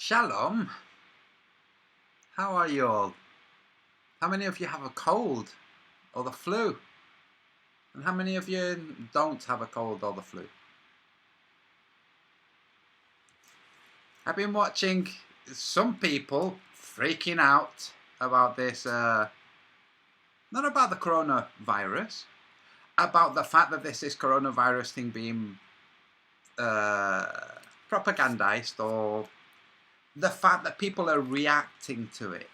Shalom. How are you all? How many of you have a cold or the flu? And how many of you don't have a cold or the flu? I've been watching some people freaking out about this, not about the coronavirus, about the fact that this coronavirus thing being propagandized, or the fact that people are reacting to it.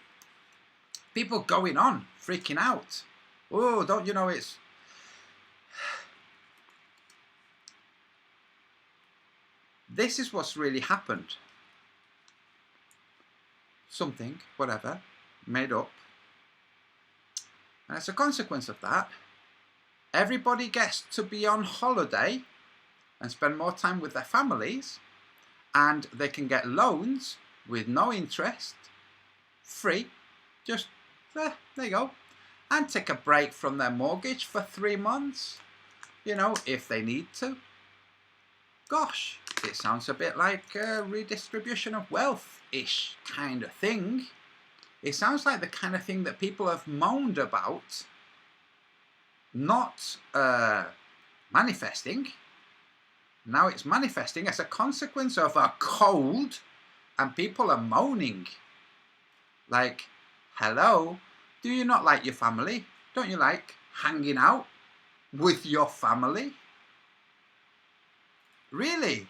People going on, freaking out. Oh, don't you know it's... This is what's really happened. Something, whatever, made up. And as a consequence of that, everybody gets to be on holiday and spend more time with their families, and they can get loans with no interest, free, just there you go, and take a break from their mortgage for 3 months, you know, if they need to. Gosh, it sounds a bit like a redistribution of wealth-ish kind of thing. It sounds like the kind of thing that people have moaned about, not manifesting. Now it's manifesting as a consequence of a cold, and people are moaning. Like, hello, do you not like your family? Don't you like hanging out with your family? Really?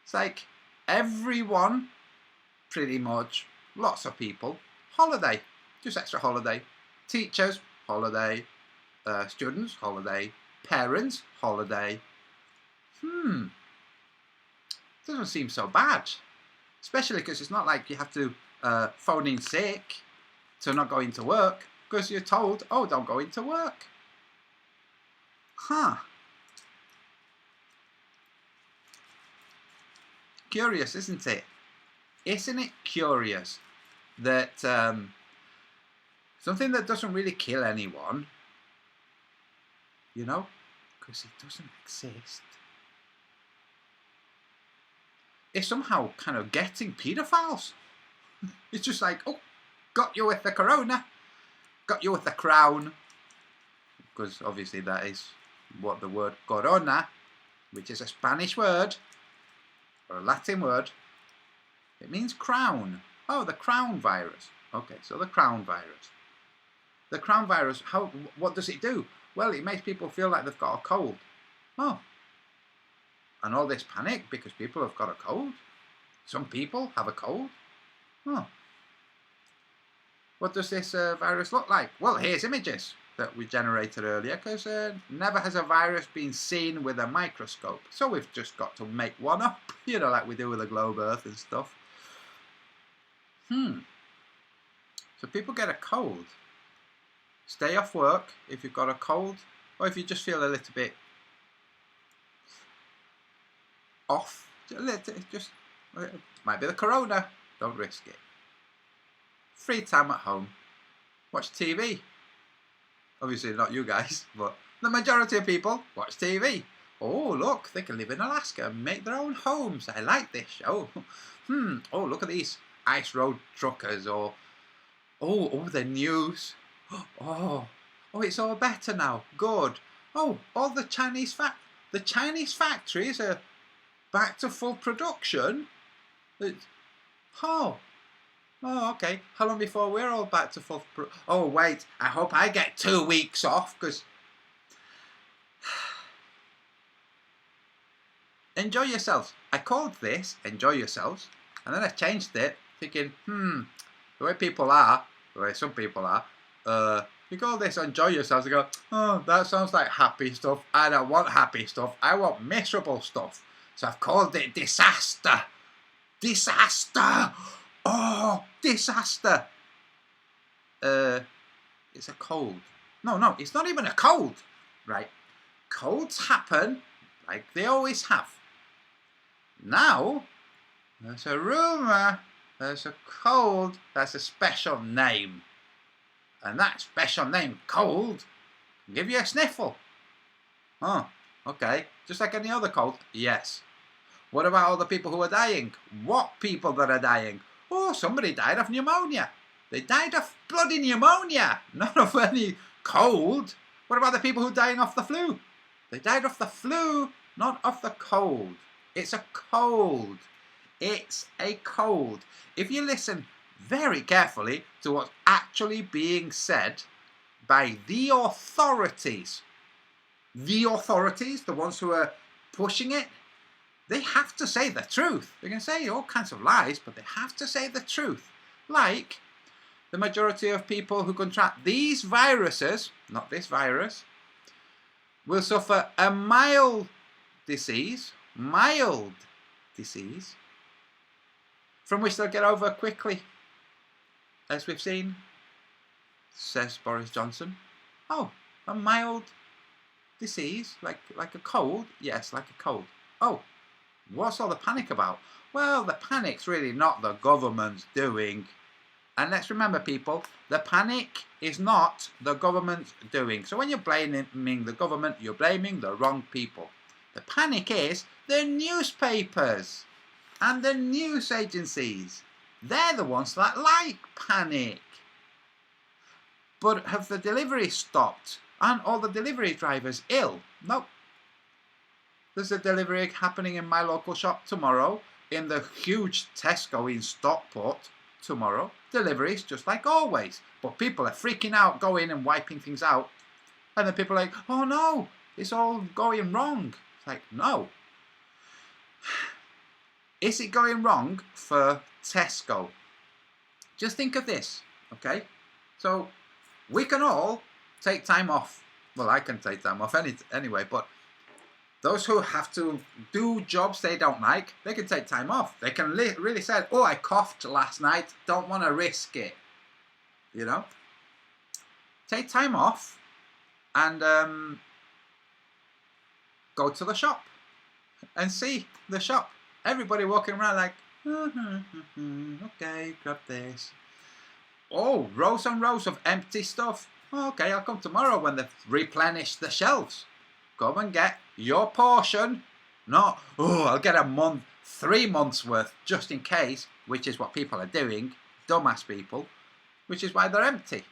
It's like everyone, pretty much, lots of people, holiday, just extra holiday. Teachers, holiday. Students, holiday. Parents, holiday. Doesn't seem so bad. Especially because it's not like you have to phone in sick to not go into work, because you're told, oh, don't go into work. Huh. Curious, isn't it? Isn't it curious that something that doesn't really kill anyone, you know, because it doesn't exist, is somehow kind of getting pedophiles. It's just like, oh, got you with the corona, got you with the crown, because obviously that is what the word corona, which is a Spanish word, or a Latin word, it means crown. Oh, the crown virus. Okay, so the crown virus. The crown virus, what does it do? Well, it makes people feel like they've got a cold. Oh. And all this panic because people have got a cold. Some people have a cold. Oh. What does this virus look like? Well, here's images that we generated earlier, because never has a virus been seen with a microscope. So we've just got to make one up, you know, like we do with the globe Earth and stuff. So people get a cold. Stay off work if you've got a cold, or if you just feel a little bit off. Just might be the corona. Don't risk it. Free time at home. Watch TV. Obviously not you guys, but the majority of people watch TV. Oh, look, they can live in Alaska and make their own homes. I like this show. Oh, look at these ice road truckers. Or oh, the news. Oh, it's all better now. Good. Oh, all the Chinese factories are back to full production. Oh, okay. How long before we're all back to full production? Oh, wait. I hope I get 2 weeks off, because enjoy yourselves. I called this enjoy yourselves, and then I changed it, thinking, the way people are, the way some people are, you call this enjoy yourselves, I go, oh, that sounds like happy stuff. I don't want happy stuff. I want miserable stuff. So I've called it disaster. Disaster. Oh, disaster. It's a cold. No, it's not even a cold, right? Colds happen like they always have. Now, there's a rumour, there's a cold that's a special name. And that special name, cold, can give you a sniffle. Oh, okay. Just like any other cold? Yes. What about all the people who are dying? What people that are dying? Oh, somebody died of pneumonia. They died of bloody pneumonia, not of any cold. What about the people who are dying of the flu? They died of the flu, not of the cold. It's a cold. It's a cold. If you listen very carefully to what's actually being said by the authorities, the ones who are pushing it, they have to say the truth. They can say all kinds of lies, but they have to say the truth. Like the majority of people who contract these viruses, not this virus, will suffer a mild disease, from which they'll get over quickly, as we've seen, says Boris Johnson. Oh, a mild disease, like a cold? Yes, like a cold. Oh, what's all the panic about? Well, the panic's really not the government's doing. And let's remember, people, the panic is not the government's doing. So when you're blaming the government, you're blaming the wrong people. The panic is the newspapers and the news agencies. They're the ones that like panic. But have the deliveries stopped? Aren't all the delivery drivers ill? No. There's a delivery happening in my local shop tomorrow, in the huge Tesco in Stockport tomorrow. Deliveries, just like always. But people are freaking out, going and wiping things out. And then people are like, oh no, it's all going wrong. It's like, no. Is it going wrong for Tesco? Just think of this, okay? So we can all take time off. Well, I can take time off anyway, but those who have to do jobs they don't like, they can take time off. They can really say, oh, I coughed last night, don't want to risk it. You know? Take time off and go to the shop and see the shop. Everybody walking around like, okay, grab this. Oh, rows and rows of empty stuff. Okay, I'll come tomorrow when they've replenished the shelves. Go and get your portion. Not, oh, I'll get 3 months worth just in case, which is what people are doing, dumbass people, which is why they're empty.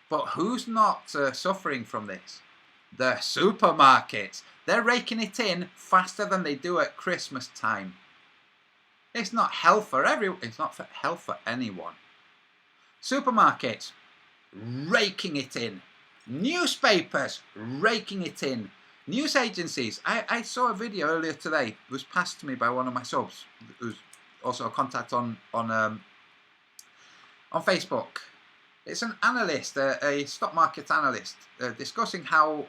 But who's not suffering from this? The supermarkets. They're raking it in faster than they do at Christmas time. It's not health for everyone. It's not for health for anyone. Supermarkets raking it in. Newspapers raking it in. News agencies. I saw a video earlier today. It was passed to me by one of my subs, who's also a contact on Facebook. It's an analyst, a stock market analyst, discussing how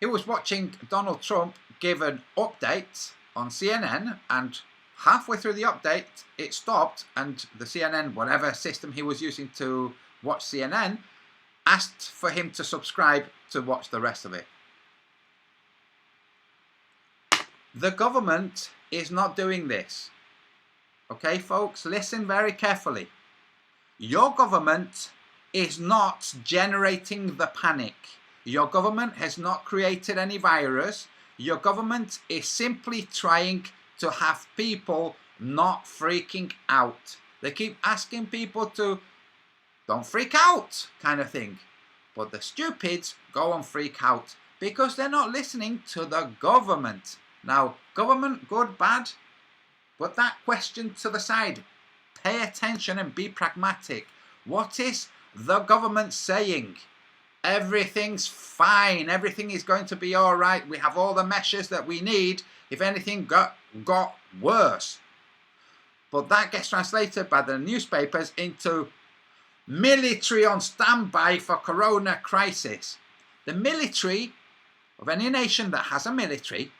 he was watching Donald Trump give an update on CNN, and halfway through the update it stopped, and the CNN, whatever system he was using to watch CNN, asked for him to subscribe to watch the rest of it. The government is not doing this. Okay, folks, listen very carefully. Your government is not generating the panic. Your government has not created any virus. Your government is simply trying to have people not freaking out. They keep asking people to don't freak out, kind of thing. But the stupids go and freak out because they're not listening to the government. Now, government, good, bad? Put that question to the side. Pay attention and be pragmatic. What is the government saying? Everything's fine. Everything is going to be all right. We have all the measures that we need if anything got worse. But that gets translated by the newspapers into military on standby for corona crisis. The military of any nation that has a military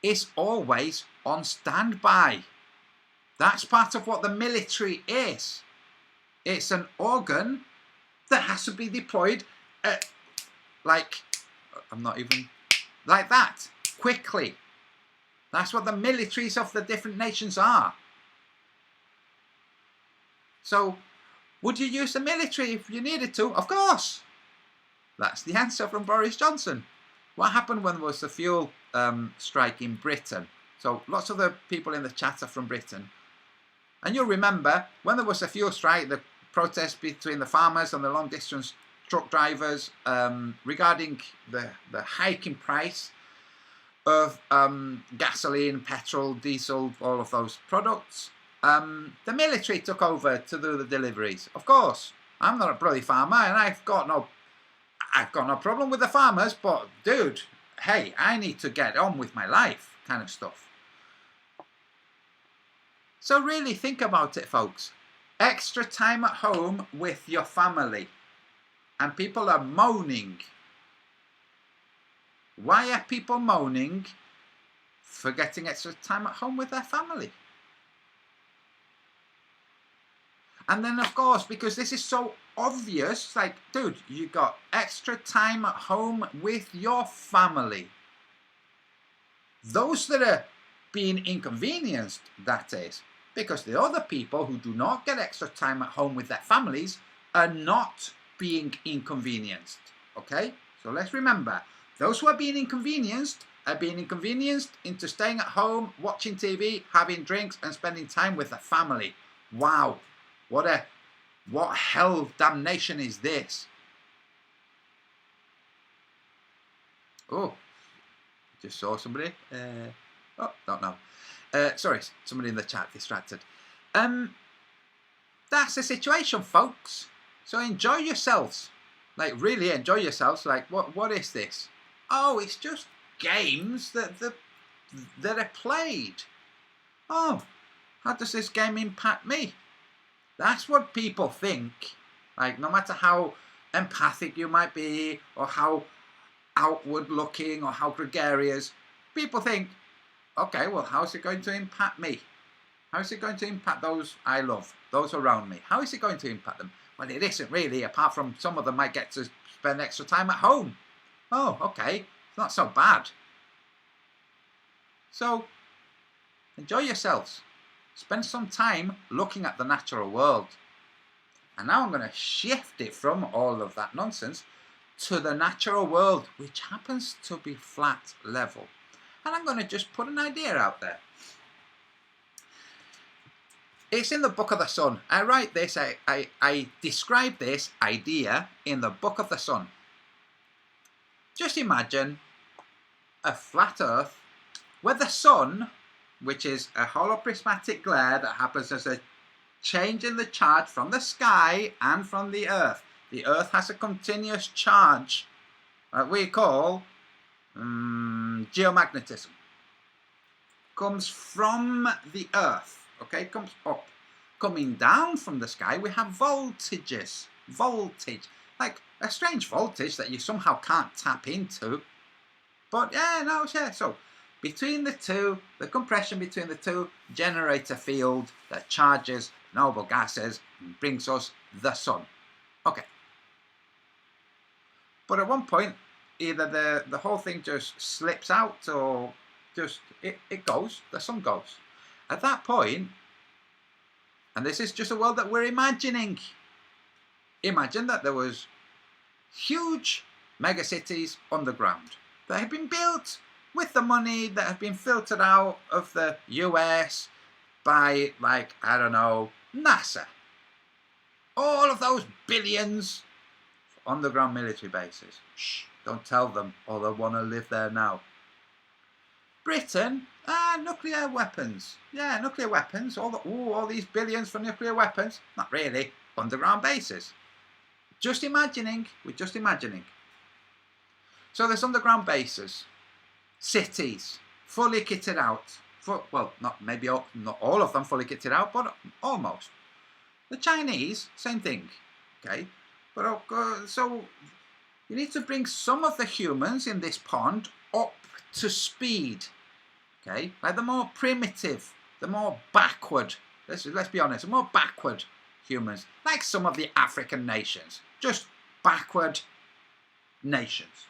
is always on standby. That's part of what the military is. It's an organ that has to be deployed like that, quickly. That's what the militaries of the different nations are. So, would you use the military if you needed to? Of course. That's the answer from Boris Johnson. What happened when there was the fuel strike in Britain? So lots of the people in the chat are from Britain. And you'll remember when there was a fuel strike, the protest between the farmers and the long distance truck drivers regarding the hike in price of gasoline, petrol, diesel, all of those products. The military took over to do the deliveries. Of course, I'm not a bloody farmer, and I've got no problem with the farmers, but dude, hey, I need to get on with my life, kind of stuff. So really think about it, folks. Extra time at home with your family. And people are moaning. Why are people moaning for getting extra time at home with their family? And then, of course, because this is so obvious, like, dude, you got extra time at home with your family. Those that are being inconvenienced, that is, because the other people who do not get extra time at home with their families are not being inconvenienced. Okay? So let's remember, those who are being inconvenienced into staying at home, watching TV, having drinks, and spending time with their family. Wow. What hell damnation is this? Oh, just saw somebody. Don't know. Sorry, somebody in the chat distracted. That's the situation, folks. So enjoy yourselves. Like, really enjoy yourselves. Like, what is this? Oh, it's just games that are played. Oh, how does this game impact me? That's what people think. Like, no matter how empathic you might be, or how outward looking, or how gregarious, people think, okay, well, how's it going to impact me? How is it going to impact those I love, those around me? How is it going to impact them? Well, it isn't really, apart from some of them might get to spend extra time at home. Oh, okay, it's not so bad. So, enjoy yourselves. Spend some time looking at the natural world. And now I'm going to shift it from all of that nonsense to the natural world, which happens to be flat level. And I'm going to just put an idea out there. It's in the Book of the Sun. I write this, I describe this idea in the Book of the Sun. Just imagine a flat earth where the sun, which is a holoprismatic glare that happens as a change in the charge from the sky and from the earth. The earth has a continuous charge that we call geomagnetism. Comes from the earth, okay, comes up. Coming down from the sky, we have voltages. Voltage, like a strange voltage that you somehow can't tap into. But yeah, so between the two, the compression between the two generates a field that charges noble gases and brings us the sun. Okay. But at one point, either the whole thing just slips out, or just it goes, the sun goes. At that point, and this is just a world that we're imagining. Imagine that there was huge megacities underground that have been built with the money that have been filtered out of the US by, like, I don't know, NASA. All of those billions for underground military bases. Shh, don't tell them, or they'll want to live there now. Britain, nuclear weapons. Yeah, nuclear weapons. All these billions for nuclear weapons. Not really. Underground bases. Just imagining. We're just imagining. So there's underground bases. Cities. Fully kitted out. Not all of them fully kitted out, but almost. The Chinese, same thing. Okay. But so you need to bring some of the humans in this pond up to speed. Okay, like the more primitive, the more backward, let's be honest, the more backward humans, like some of the African nations, just backward nations.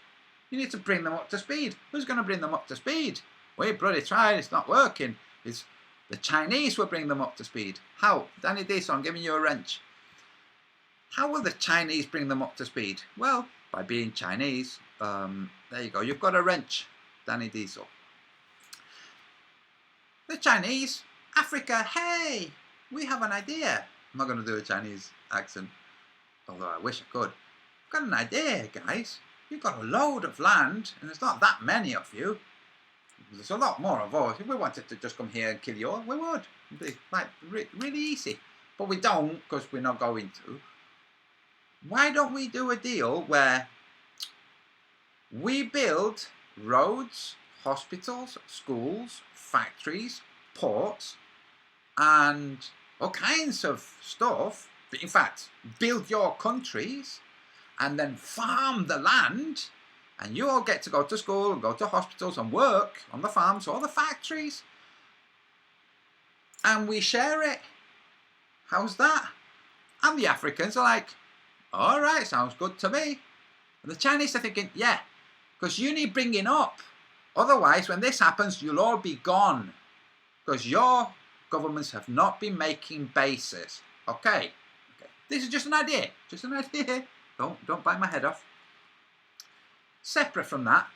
You need to bring them up to speed. Who's going to bring them up to speed? We bloody tried, it's not working. It's the Chinese will bring them up to speed. How? Danny Diesel, I'm giving you a wrench. How will the Chinese bring them up to speed? Well, by being Chinese. There you go, you've got a wrench, Danny Diesel. The Chinese, Africa, hey, we have an idea. I'm not going to do a Chinese accent, although I wish I could. I've got an idea, guys. You've got a load of land, and there's not that many of you. There's a lot more of us. If we wanted to just come here and kill you all, we would. It'd be like really easy. But we don't, because we're not going to. Why don't we do a deal where we build roads, hospitals, schools, factories, ports, and all kinds of stuff. In fact, build your countries and then farm the land, and you all get to go to school and go to hospitals and work on the farms or the factories, and we share it. How's that? And the Africans are like, all right, sounds good to me. And the Chinese are thinking, yeah, because you need bringing up. Otherwise, when this happens, you'll all be gone, because your governments have not been making bases. Okay. This is just an idea. Just an idea. Don't bite my head off. Separate from that,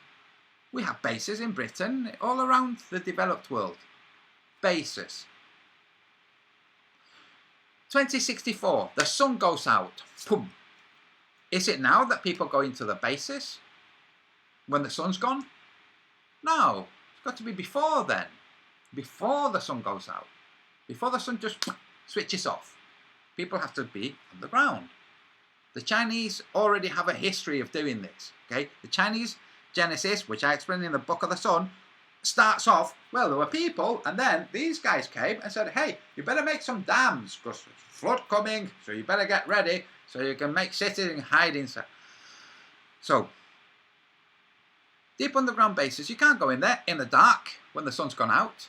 we have bases in Britain all around the developed world. Bases. 2064, the sun goes out. Boom. Is it now that people go into the bases when the sun's gone? No, it's got to be before then. Before the sun goes out. Before the sun just switches off. People have to be on the ground. The Chinese already have a history of doing this. Okay, the Chinese Genesis, which I explained in the Book of the Sun, starts off, well, there were people, and then these guys came and said, hey, you better make some dams, because there's flood coming, so you better get ready, so you can make cities and hide inside. So, deep underground bases, you can't go in there in the dark when the sun's gone out.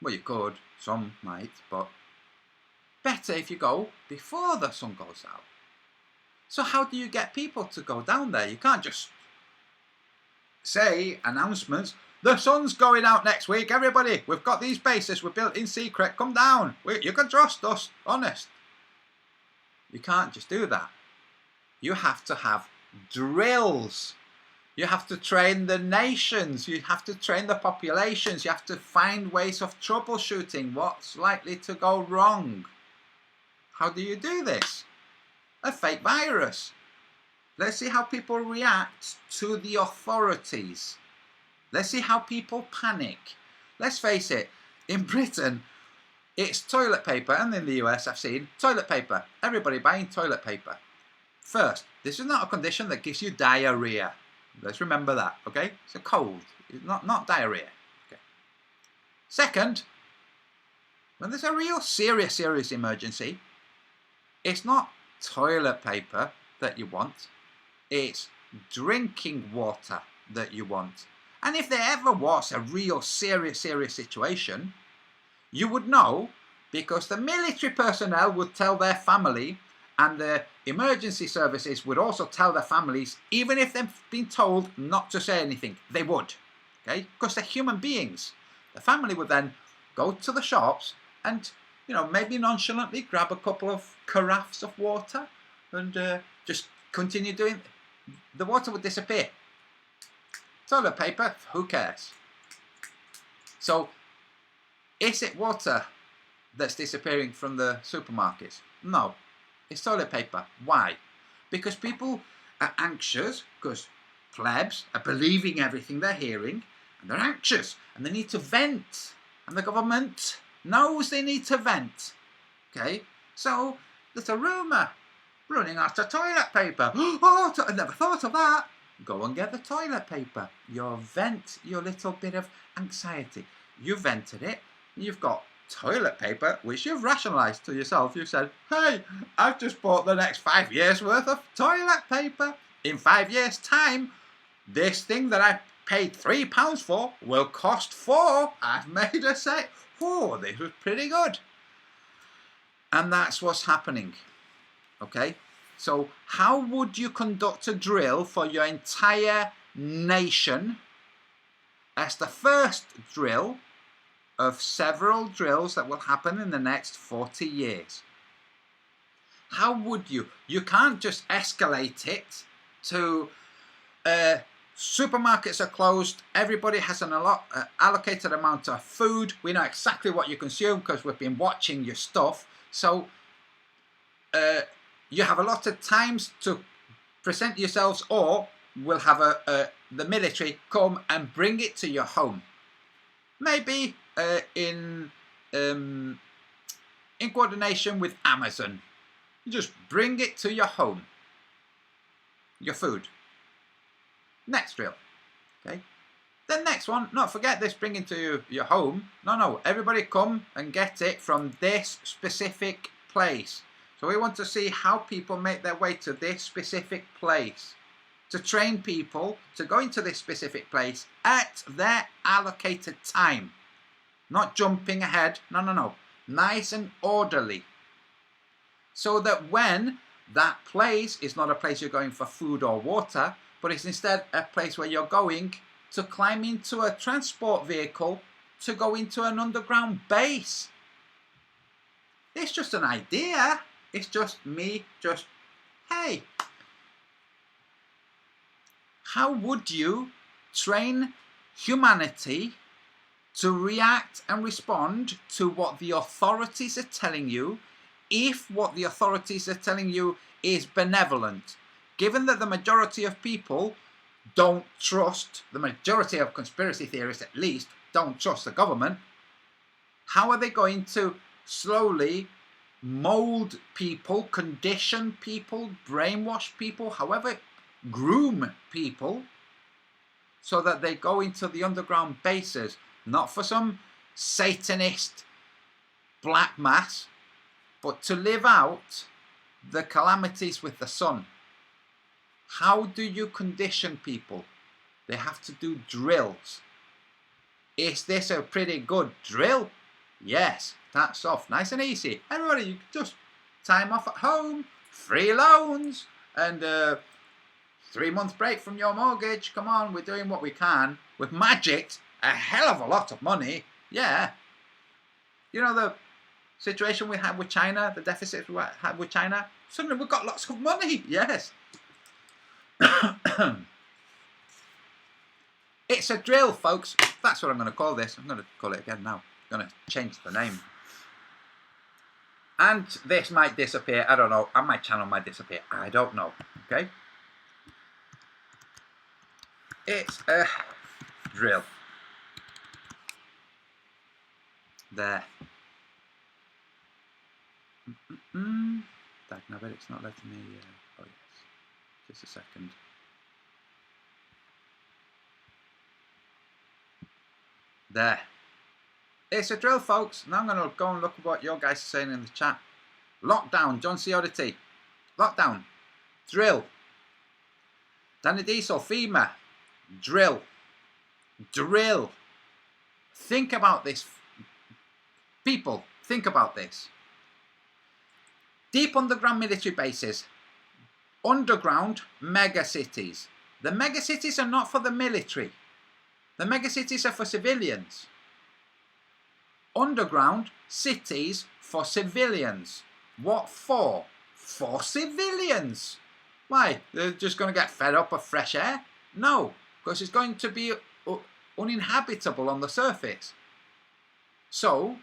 Well, you could, some might, but better if you go before the sun goes out. So how do you get people to go down there? You can't just say announcements, the sun's going out next week, everybody, we've got these bases, we're built in secret, come down, you can trust us, honest. You can't just do that. You have to have drills. You have to train the nations, you have to train the populations, you have to find ways of troubleshooting what's likely to go wrong. How do you do this? A fake virus. Let's see how people react to the authorities. Let's see how people panic. Let's face it, in Britain, it's toilet paper, and in the US I've seen toilet paper. Everybody buying toilet paper. First, this is not a condition that gives you diarrhea. Let's remember that, okay? It's a cold, it's not diarrhea. Okay. Second, when there's a real serious emergency, it's not toilet paper that you want, it's drinking water that you want. And if there ever was a real serious situation, you would know, because the military personnel would tell their family, and the emergency services would also tell their families, even if they've been told not to say anything, they would, okay? Because they're human beings. The family would then go to the shops and, maybe nonchalantly grab a couple of carafes of water and just continue doing. The water would disappear. Toilet paper, who cares? So, is it water that's disappearing from the supermarkets? No, it's toilet paper. Why? Because people are anxious, because plebs are believing everything they're hearing, and they're anxious, and they need to vent, and the government knows they need to vent. Okay, so there's a rumour, running out of toilet paper. Oh, I never thought of that. Go and get the toilet paper. You'll vent your little bit of anxiety. You vented it. You've got toilet paper, which you've rationalised to yourself. You've said, hey, I've just bought the next 5 years worth of toilet paper. In 5 years' time, this thing that I paid £3 for will cost £4. I've made a say, oh, this was pretty good. And that's what's happening. Okay? So how would you conduct a drill for your entire nation as the first drill of several drills that will happen in the next 40 years? How would you? You can't just escalate it to Supermarkets are closed. Everybody has an allocated amount of food. We know exactly what you consume because we've been watching your stuff. So you have a lot of times to present yourselves, or we'll have the military come and bring it to your home. Maybe in coordination with Amazon. You just bring it to your home. Your food. Next drill. Okay. The next one, not forget this, bringing to your home. No, everybody come and get it from this specific place. So we want to see how people make their way to this specific place. To train people to go into this specific place at their allocated time. Not jumping ahead. No. Nice and orderly. So that when that place is not a place you're going for food or water, but it's instead a place where you're going to climb into a transport vehicle to go into an underground base. It's just an idea. It's just me, hey, how would you train humanity to react and respond to what the authorities are telling you, if what the authorities are telling you is benevolent? Given that the majority of people don't trust, the majority of conspiracy theorists at least, don't trust the government, how are they going to slowly mold people, condition people, brainwash people, however, groom people, so that they go into the underground bases, not for some Satanist black mass, but to live out the calamities with the sun? How do you condition people? They have to do drills. Is this a pretty good drill? Yes, that's off, nice and easy. Everybody, you just time off at home, free loans, and 3 month break from your mortgage. Come on, we're doing what we can. With magic, a hell of a lot of money. Yeah. You know the situation we had with China, the deficit we had with China? Suddenly we've got lots of money. Yes. It's a drill, folks. That's what I'm going to call this. I'm going to call it again now. I'm going to change the name. And this might disappear. I don't know. And my channel might disappear. I don't know. Okay? It's a drill. There. I bet it's not letting me. Oh, yes. Just a second. There. It's a drill, folks. Now I'm going to go and look at what your guys are saying in the chat. Lockdown, John C. Oddity. Lockdown. Drill. Danny Diesel, FEMA. Drill. Drill. Think about this. People, think about this. Deep underground military bases. Underground megacities. The megacities are not for the military. The megacities are for civilians. Underground cities for civilians. What for? For civilians. Why? They're just going to get fed up of fresh air? No, because it's going to be uninhabitable on the surface. So,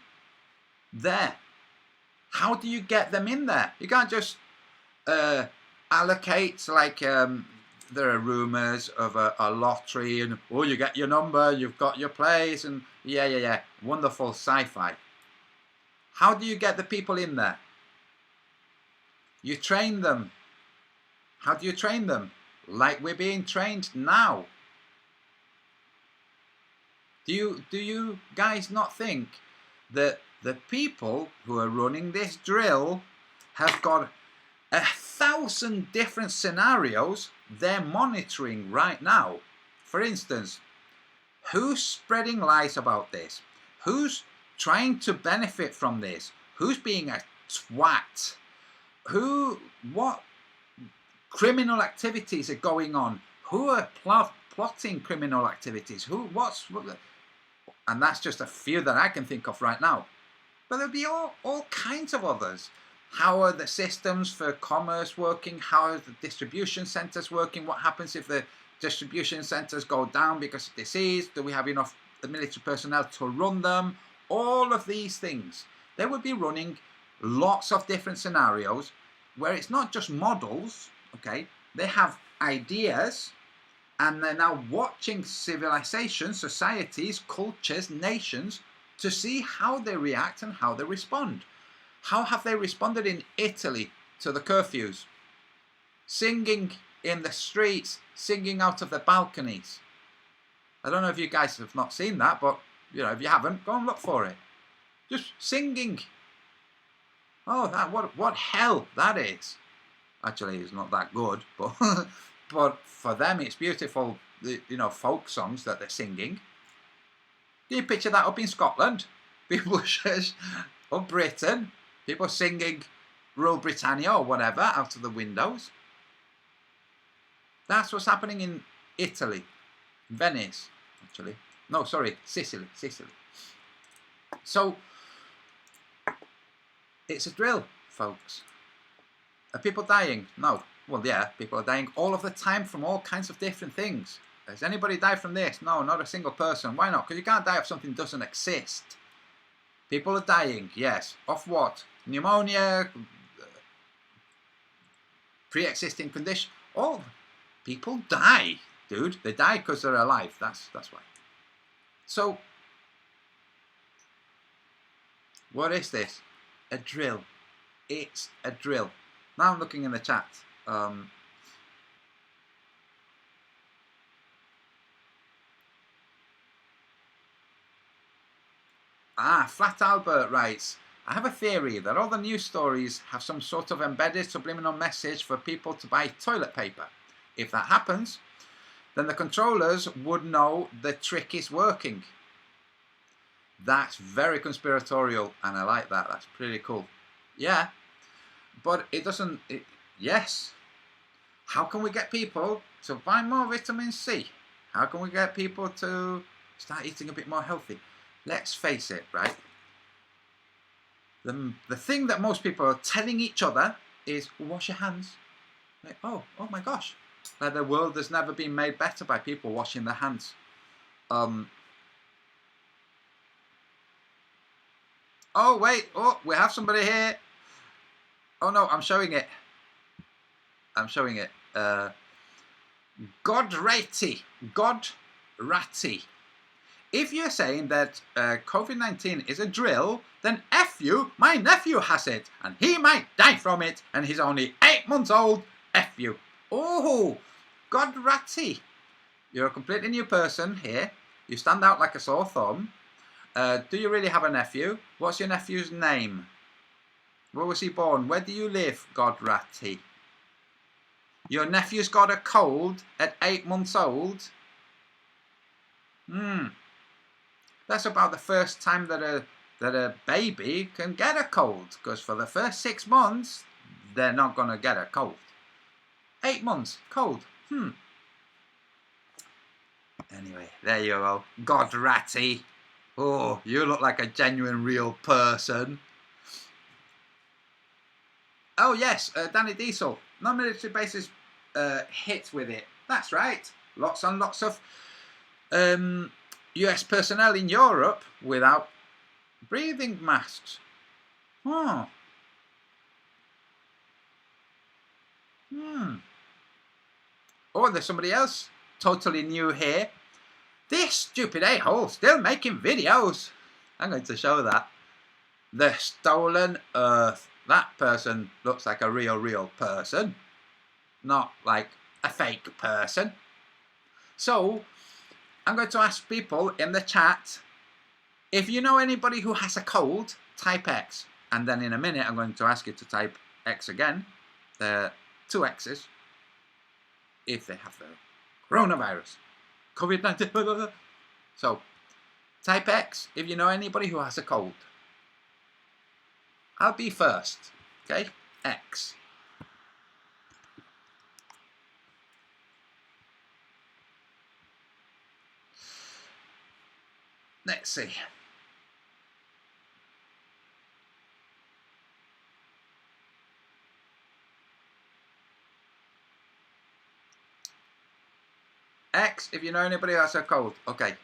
there. How do you get them in there? You can't just allocate, like there are rumours of a lottery and, oh, you get your number, you've got your place, and yeah. Wonderful sci-fi. How do you get the people in there? You train them. How do you train them? Like we're being trained now. Do you guys not think that the people who are running this drill have got 1,000 different scenarios they're monitoring right now? For instance, who's spreading lies about this? Who's trying to benefit from this? Who's being a twat? What criminal activities are going on? Who are plotting criminal activities? And that's just a few that I can think of right now. But there'll be all kinds of others. How are the systems for commerce working? How are the distribution centers working? What happens if the distribution centres go down because of disease? Do we have enough military personnel to run them? All of these things. They would be running lots of different scenarios where it's not just models, okay? They have ideas, and they're now watching civilizations, societies, cultures, nations to see how they react and how they respond. How have they responded in Italy to the curfews? Singing in the streets, singing out of the balconies. I don't know if you guys have not seen that, but you know, if you haven't, go and look for it. Just singing. Oh, that what hell that is. Actually, it's not that good, but but for them it's beautiful. You know, folk songs that they're singing. Do you picture that up in Scotland? People just up Britain, people singing Rule Britannia or whatever out of the windows. That's what's happening in Italy, Venice, actually. No, sorry, Sicily. So it's a drill, folks. Are people dying? No. Well, yeah, people are dying all of the time from all kinds of different things. Has anybody died from this? No, not a single person. Why not? Because you can't die if something doesn't exist. People are dying, yes. Of what? Pneumonia, pre-existing condition. Oh, people die, dude. They die because they're alive. That's why. So, what is this? A drill. It's a drill. Now I'm looking in the chat. Flat Albert writes, I have a theory that all the news stories have some sort of embedded subliminal message for people to buy toilet paper. If that happens, then the controllers would know the trick is working. That's very conspiratorial, and I like that. That's pretty cool. Yeah, but it doesn't... yes. How can we get people to buy more vitamin C? How can we get people to start eating a bit more healthy? Let's face it, right? The thing that most people are telling each other is wash your hands. Like, oh my gosh. Like the world has never been made better by people washing their hands. Oh wait, we have somebody here. Oh no, I'm showing it. Godrati. If you're saying that COVID-19 is a drill, then F you, my nephew has it, and he might die from it, and he's only 8 months old. F you. Oh, Godrati. You're a completely new person here. You stand out like a sore thumb. Do you really have a nephew? What's your nephew's name? Where was he born? Where do you live, Godrati? Your nephew's got a cold at 8 months old? That's about the first time that a baby can get a cold, because for the first 6 months, they're not going to get a cold. 8 months, cold. Anyway, there you go. Godrati. Oh, you look like a genuine real person. Oh yes, Danny Diesel. Non-military bases hit with it. That's right. Lots and lots of US personnel in Europe without breathing masks. Oh, there's somebody else totally new here. This stupid a-hole still making videos. I'm going to show that. The Stolen Earth. That person looks like a real person. Not like a fake person. So, I'm going to ask people in the chat, if you know anybody who has a cold, type X. And then in a minute, I'm going to ask you to type X again. 2 X's. If they have the coronavirus. COVID-19. So, type X if you know anybody who has a cold. I'll be first. Okay? X. Let's see. X if you know anybody who has a cold. Okay.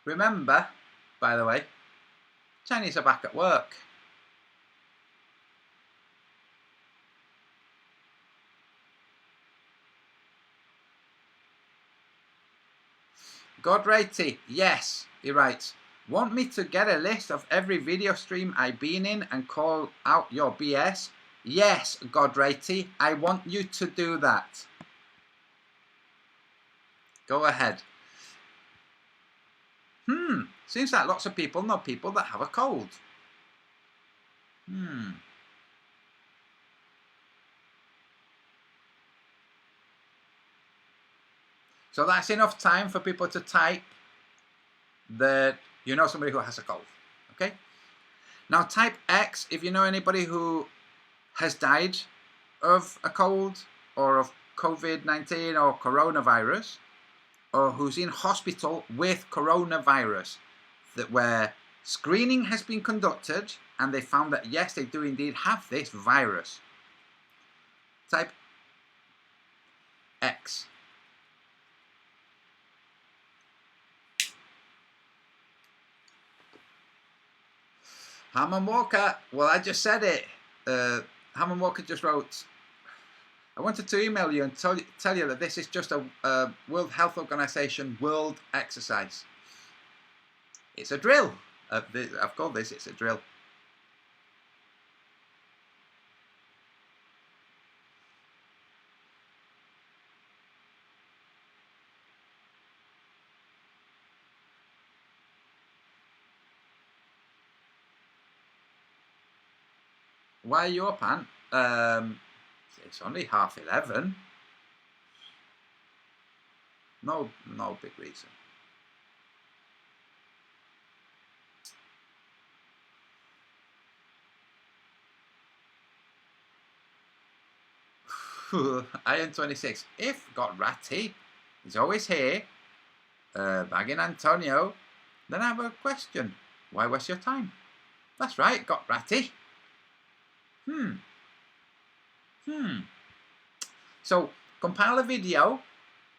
Remember, by the way, Chinese are back at work. Godratey, yes, he writes, want me to get a list of every video stream I've been in and call out your BS? Yes, Godratey, I want you to do that. Go ahead. Seems like lots of people know people that have a cold. So that's enough time for people to type that you know somebody who has a cold. Okay? Now type X if you know anybody who has died of a cold or of COVID-19 or coronavirus, or who's in hospital with coronavirus, that where screening has been conducted and they found that yes, they do indeed have this virus. Type X. Hammond Walker, well, I just said it. Hammond Walker just wrote, I wanted to email you and tell you that this is just a World Health Organization world exercise. It's a drill. I've called this, it's a drill. Why are you up, Ant? It's only 11:30. No big reason. Iron 26. If got Ratty is always here, bagging Antonio, then I have a question. Why waste your time? That's right, got Ratty. So compile a video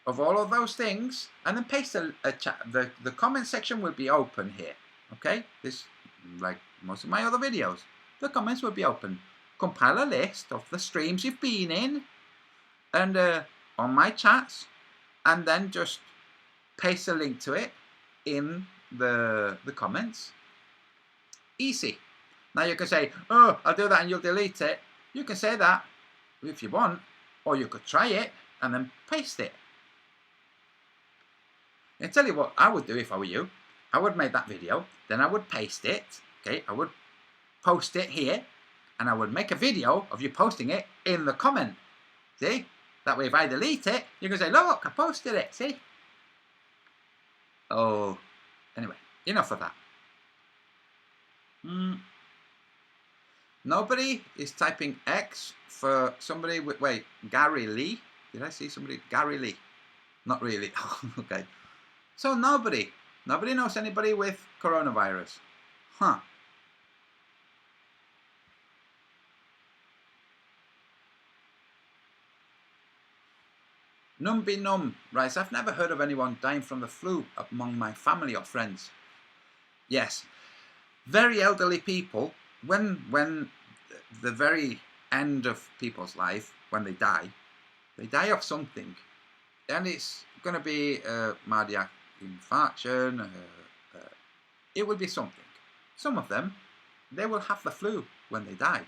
of all of those things and then paste a chat. The comment section will be open here. Okay? This, like most of my other videos, the comments will be open. Compile a list of the streams you've been in and on my chats, and then just paste a link to it in the comments. Easy. Now you can say, oh, I'll do that and you'll delete it. You can say that if you want, or you could try it and then paste it. I tell you what I would do if I were you. I would make that video, then I would paste it. Okay, I would post it here, and I would make a video of you posting it in the comment. See? That way if I delete it, you can say, look, I posted it, see? Oh, anyway, enough of that. Nobody is typing X for somebody with, wait, Gary Lee? Did I see somebody? Gary Lee. Not really. Okay. So nobody knows anybody with coronavirus. Huh. Numby Num writes, I've never heard of anyone dying from the flu among my family or friends. Yes, very elderly people, when the very end of people's life, when they die of something. And it's going to be cardiac infarction, it will be something. Some of them, they will have the flu when they die.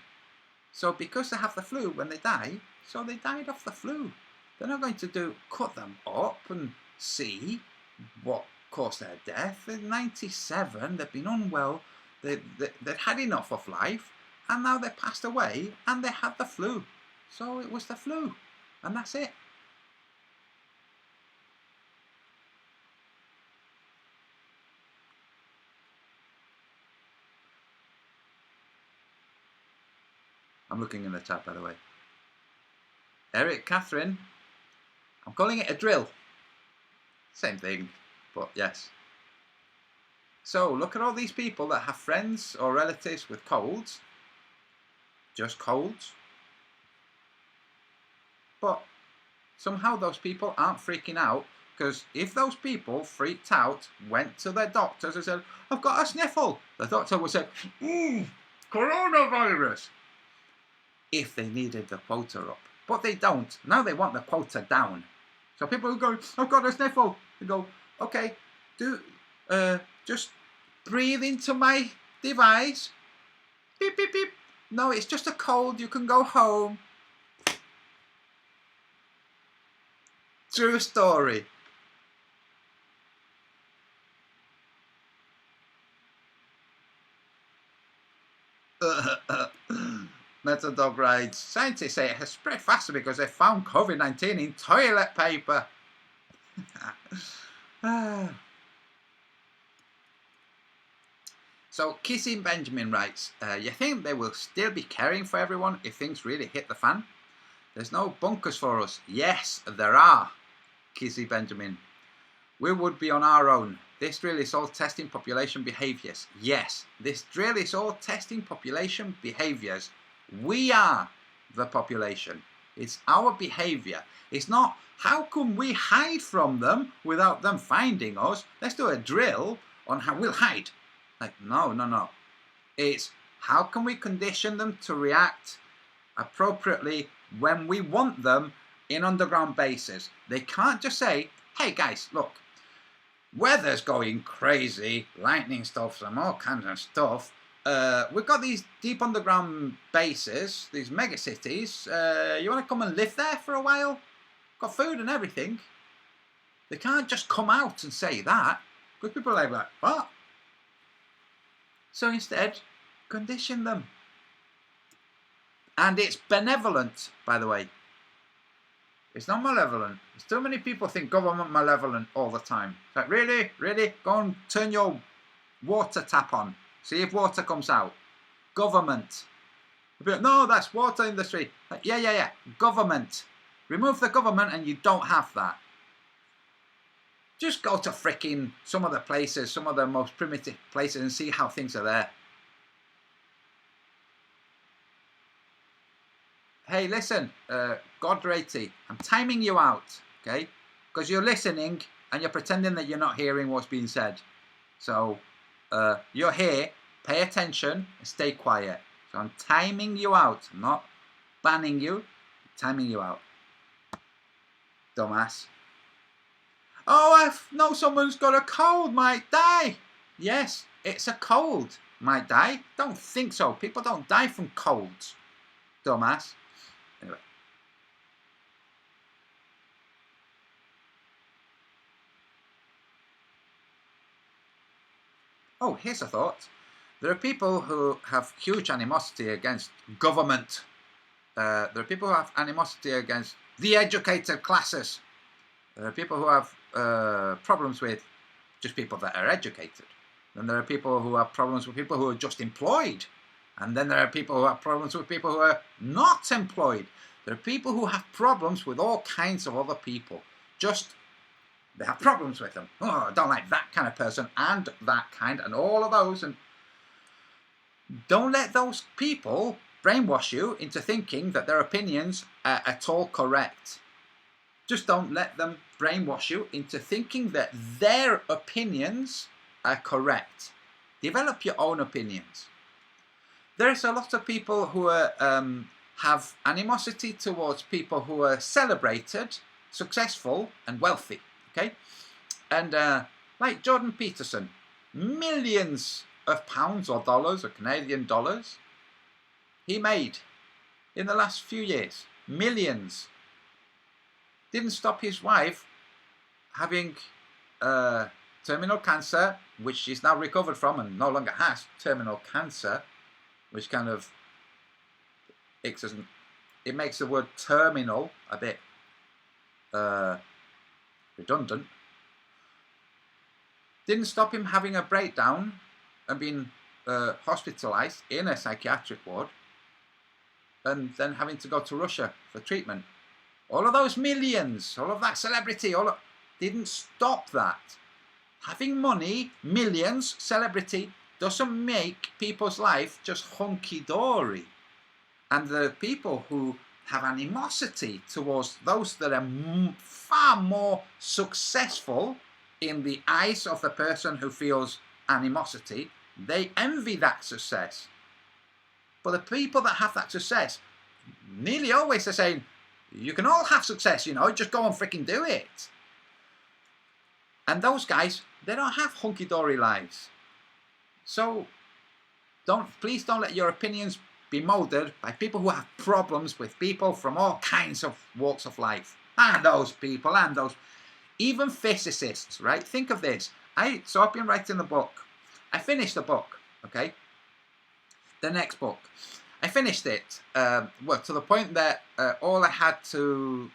So because they have the flu when they die, so they died of the flu. They're not going to cut them up and see what caused their death. They're 97, they've been unwell, they'd had enough of life, and now they passed away and they had the flu. So it was the flu, and that's it. I'm looking in the chat, by the way. Eric, Catherine, I'm calling it a drill. Same thing, but yes. So look at all these people that have friends or relatives with colds. Just colds. But somehow those people aren't freaking out, because if those people freaked out, went to their doctors and said, I've got a sniffle, the doctor would say, coronavirus, if they needed the quota up. But they don't. Now they want the quota down. So people who go, I've got a sniffle, they go, okay, just breathe into my device. Beep, beep, beep. No, it's just a cold, you can go home. True story. Metal dog rides. Scientists say it has spread faster because they found COVID-19 in toilet paper. So Kissing Benjamin writes, you think they will still be caring for everyone if things really hit the fan? There's no bunkers for us. Yes, there are, Kissy Benjamin. We would be on our own. This drill is all testing population behaviours. Yes, this drill is all testing population behaviours. We are the population. It's our behaviour. It's not, how can we hide from them without them finding us? Let's do a drill on how we'll hide. Like, no. It's, how can we condition them to react appropriately when we want them in underground bases? They can't just say, hey guys, look, weather's going crazy, lightning storms and all kinds of stuff. We've got these deep underground bases, these mega cities. You want to come and live there for a while? Got food and everything. They can't just come out and say that, because people are like, what? So instead, condition them. And it's benevolent, by the way. It's not malevolent. There's too many people think government malevolent all the time. It's like, really? Really? Go and turn your water tap on. See if water comes out. Government. Like, no, that's water industry. Like, yeah. Government. Remove the government and you don't have that. Just go to fricking some of the places, some of the most primitive places, and see how things are there. Hey, listen, Godraty, I'm timing you out, okay? Because you're listening and you're pretending that you're not hearing what's being said. So, you're here, pay attention, and stay quiet. So I'm timing you out. I'm not banning you, I'm timing you out. Dumbass. Oh, I know someone's got a cold, might die. Yes, it's a cold, might die. Don't think so. People don't die from colds. Dumbass. Anyway. Oh, here's a thought. There are people who have huge animosity against government. There are people who have animosity against the educated classes. There are people who have problems with just people that are educated. Then there are people who have problems with people who are just employed. And then there are people who have problems with people who are not employed. There are people who have problems with all kinds of other people. Just, they have problems with them. Oh, I don't like that kind of person and that kind and all of those. And don't let those people brainwash you into thinking that their opinions are at all correct. Just don't let them brainwash you into thinking that their opinions are correct. Develop your own opinions. There's a lot of people who are, have animosity towards people who are celebrated, successful, and wealthy. Okay, and like Jordan Peterson, millions of pounds or dollars or Canadian dollars he made in the last few years. Millions. Didn't stop his wife having terminal cancer, which she's now recovered from and no longer has terminal cancer, which kind of it makes the word terminal a bit redundant. Didn't stop him having a breakdown and being hospitalized in a psychiatric ward and then having to go to Russia for treatment. all of those millions, all of that celebrity, didn't stop that. Having money, millions, celebrity, doesn't make people's life just hunky-dory. And the people who have animosity towards those that are far more successful in the eyes of the person who feels animosity, they envy that success. But the people that have that success, nearly always are saying, you can all have success, you know, just go and freaking do it. And those guys, they don't have hunky-dory lives. So please don't let your opinions be molded by people who have problems with people from all kinds of walks of life. And those people, and those, even physicists, right? Think of this. So I've been writing the book. I finished the book, okay? The next book. I finished it, well, to the point that all I had to,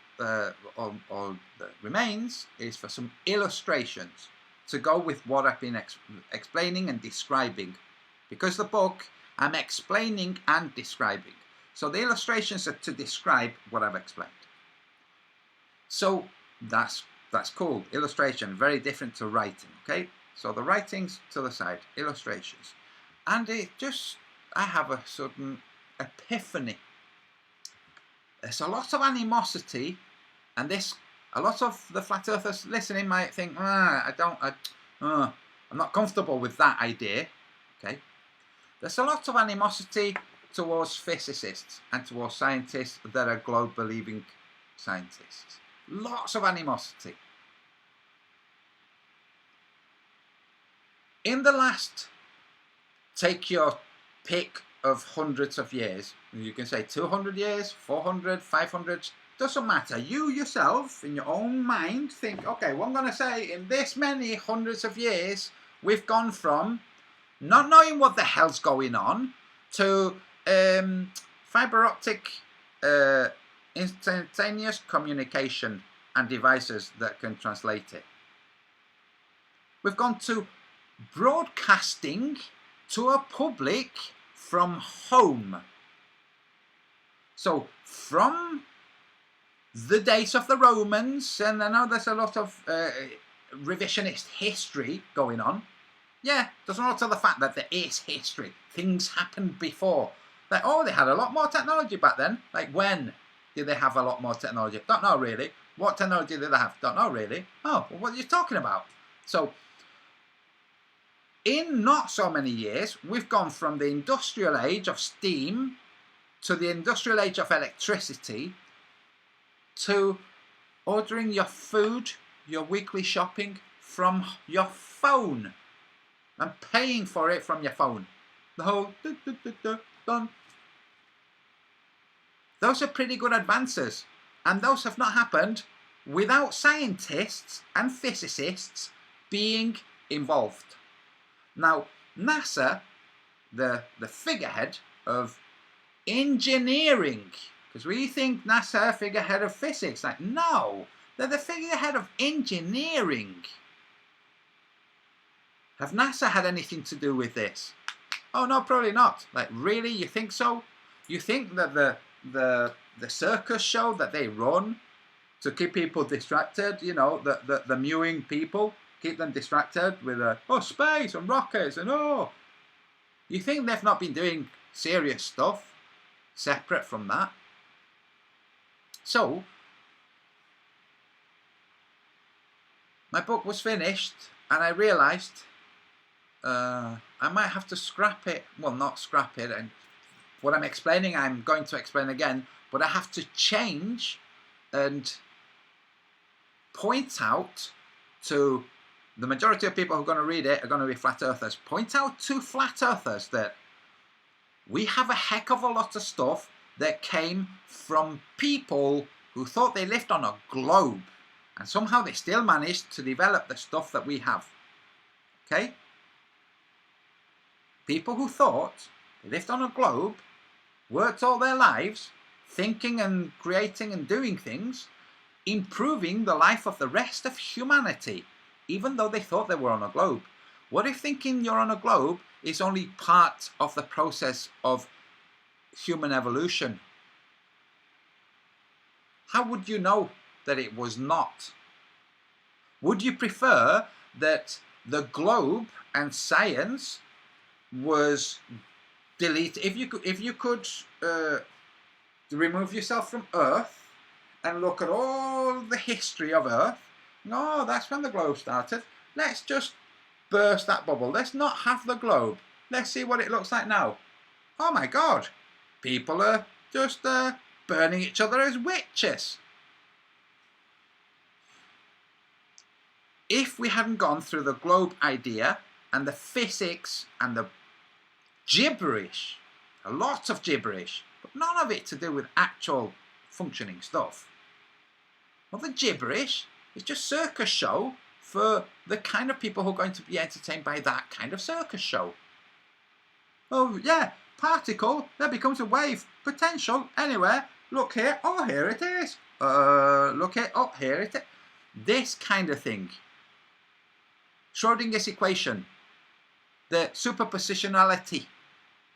all that remains is for some illustrations to go with what I've been explaining and describing. Because the book, I'm explaining and describing. So the illustrations are to describe what I've explained. So that's cool. Illustration, very different to writing, okay? So the writing's to the side, illustrations. And I have a sudden epiphany. There's a lot of animosity, and a lot of the flat earthers listening might think, I'm not comfortable with that idea, okay? There's a lot of animosity towards physicists and towards scientists that are globe-believing scientists. Lots of animosity. In the last, take your pick of hundreds of years, you can say 200 years, 400, 500, doesn't matter. You yourself, in your own mind, think, okay, well, I'm going to say in this many hundreds of years, we've gone from not knowing what the hell's going on to fiber optic instantaneous communication and devices that can translate it. We've gone to broadcasting to a public from home. So from the days of the Romans, and I know there's a lot of revisionist history going on. Yeah, doesn't alter the fact that there is history. Things happened before. Like, oh, they had a lot more technology back then. Like, when did they have a lot more technology? Don't know really. What technology did they have? Don't know really. Oh, well, what are you talking about? So, in not so many years, we've gone from the industrial age of steam to the industrial age of electricity to ordering your food, your weekly shopping from your phone and paying for it from your phone. The whole done. Those are pretty good advances, and those have not happened without scientists and physicists being involved. Now, NASA, the figurehead of engineering, because we think NASA figurehead of physics, like, no, they're the figurehead of engineering. Have NASA had anything to do with this? Oh no, probably not. Like, really, you think so? You think that the circus show that they run to keep people distracted, you know, the mewing people, keep them distracted with space and rockets and you think they've not been doing serious stuff separate from that? So my book was finished and I realized I might have to scrap it. Well, not scrap it, and what I'm explaining I'm going to explain again, but I have to change and point out to the majority of people who are going to read it are going to be flat earthers. Point out to flat earthers that we have a heck of a lot of stuff that came from people who thought they lived on a globe, and somehow they still managed to develop the stuff that we have. Okay? People who thought they lived on a globe, worked all their lives, thinking and creating and doing things, improving the life of the rest of humanity, even though they thought they were on a globe. What if thinking you're on a globe is only part of the process of human evolution? How would you know that it was not? Would you prefer that the globe and science was deleted? If you could remove yourself from Earth and look at all the history of Earth, no, that's when the globe started. Let's just burst that bubble. Let's not have the globe. Let's see what it looks like now. Oh my God, people are just burning each other as witches. If we hadn't gone through the globe idea and the physics and the gibberish, a lot of gibberish, but none of it to do with actual functioning stuff. Well, the gibberish is just circus show for the kind of people who are going to be entertained by that kind of circus show. Oh yeah, particle, that becomes a wave, potential, anywhere, look here, oh here it is, look here, oh here it is. This kind of thing. Schrodinger's equation, the superpositionality,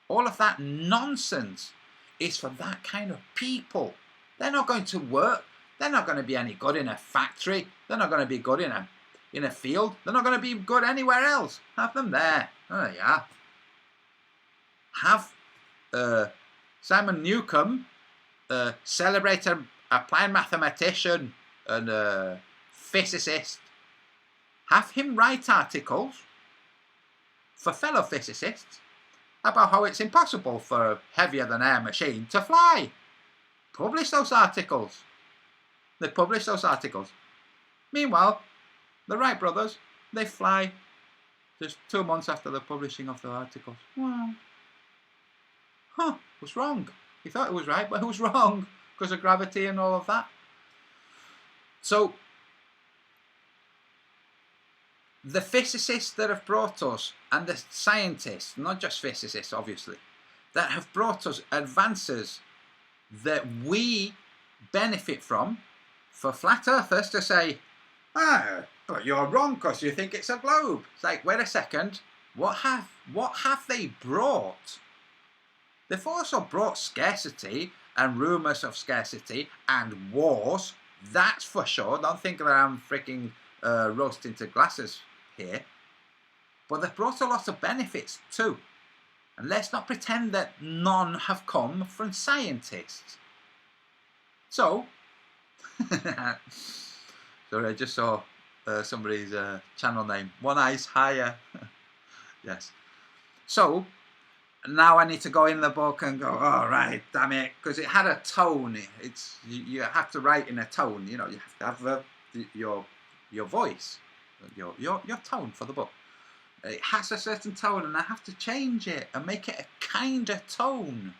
all of that nonsense is for that kind of people. They're not going to work. They're not going to be any good in a factory. They're not going to be good in a field. They're not going to be good anywhere else. Have them there. Oh yeah. Have Simon Newcomb, celebrate an applied mathematician and a physicist. Have him write articles for fellow physicists about how it's impossible for a heavier than air machine to fly. Publish those articles. They publish those articles. Meanwhile, the Wright brothers, they fly just 2 months after the publishing of the articles. Wow. Huh, was wrong. He thought it was right, but it was wrong because of gravity and all of that. So, the physicists that have brought us, and the scientists, not just physicists obviously, that have brought us advances that we benefit from, for flat earthers to say, ah, but you're wrong because you think it's a globe. It's like, wait a second, what have they brought? They've also brought scarcity and rumours of scarcity and wars, that's for sure. Don't think that I'm freaking roasting to glasses here. But they've brought a lot of benefits too. And let's not pretend that none have come from scientists. So, sorry, I just saw somebody's channel name, One Eyes Higher. Yes. So, now I need to go in the book and go, oh, right, damn it, because it had a tone. It's you have to write in a tone, you know, you have to have your voice, your tone for the book. It has a certain tone, and I have to change it and make it a kinder tone.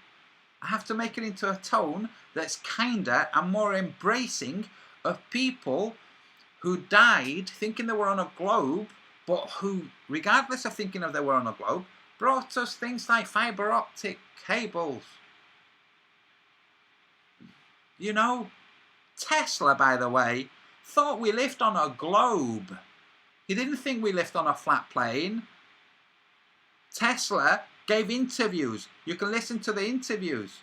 I have to make it into a tone that's kinder and more embracing of people who died thinking they were on a globe, but who, regardless of thinking of they were on a globe, brought us things like fibre optic cables. You know, Tesla, by the way, thought we lived on a globe. He didn't think we lived on a flat plane. Tesla gave interviews. You can listen to the interviews.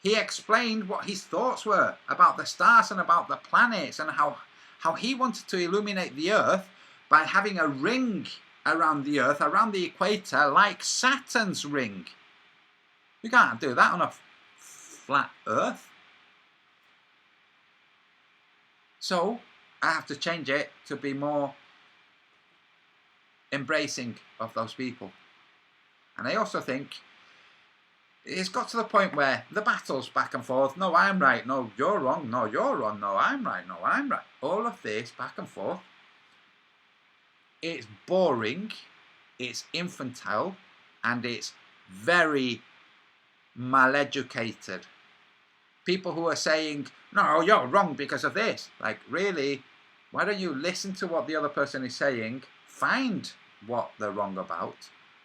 He explained what his thoughts were about the stars and about the planets, and how he wanted to illuminate the Earth by having a ring around the Earth, around the equator, like Saturn's ring. You can't do that on a flat Earth. So I have to change it to be more embracing of those people. And I also think it's got to the point where the battles back and forth, no, I'm right, no, you're wrong, no, you're wrong, no, I'm right, no, I'm right. All of this back and forth, it's boring, it's infantile, and it's very mal-educated. People who are saying, no, you're wrong because of this. Like, really, why don't you listen to what the other person is saying, find what they're wrong about,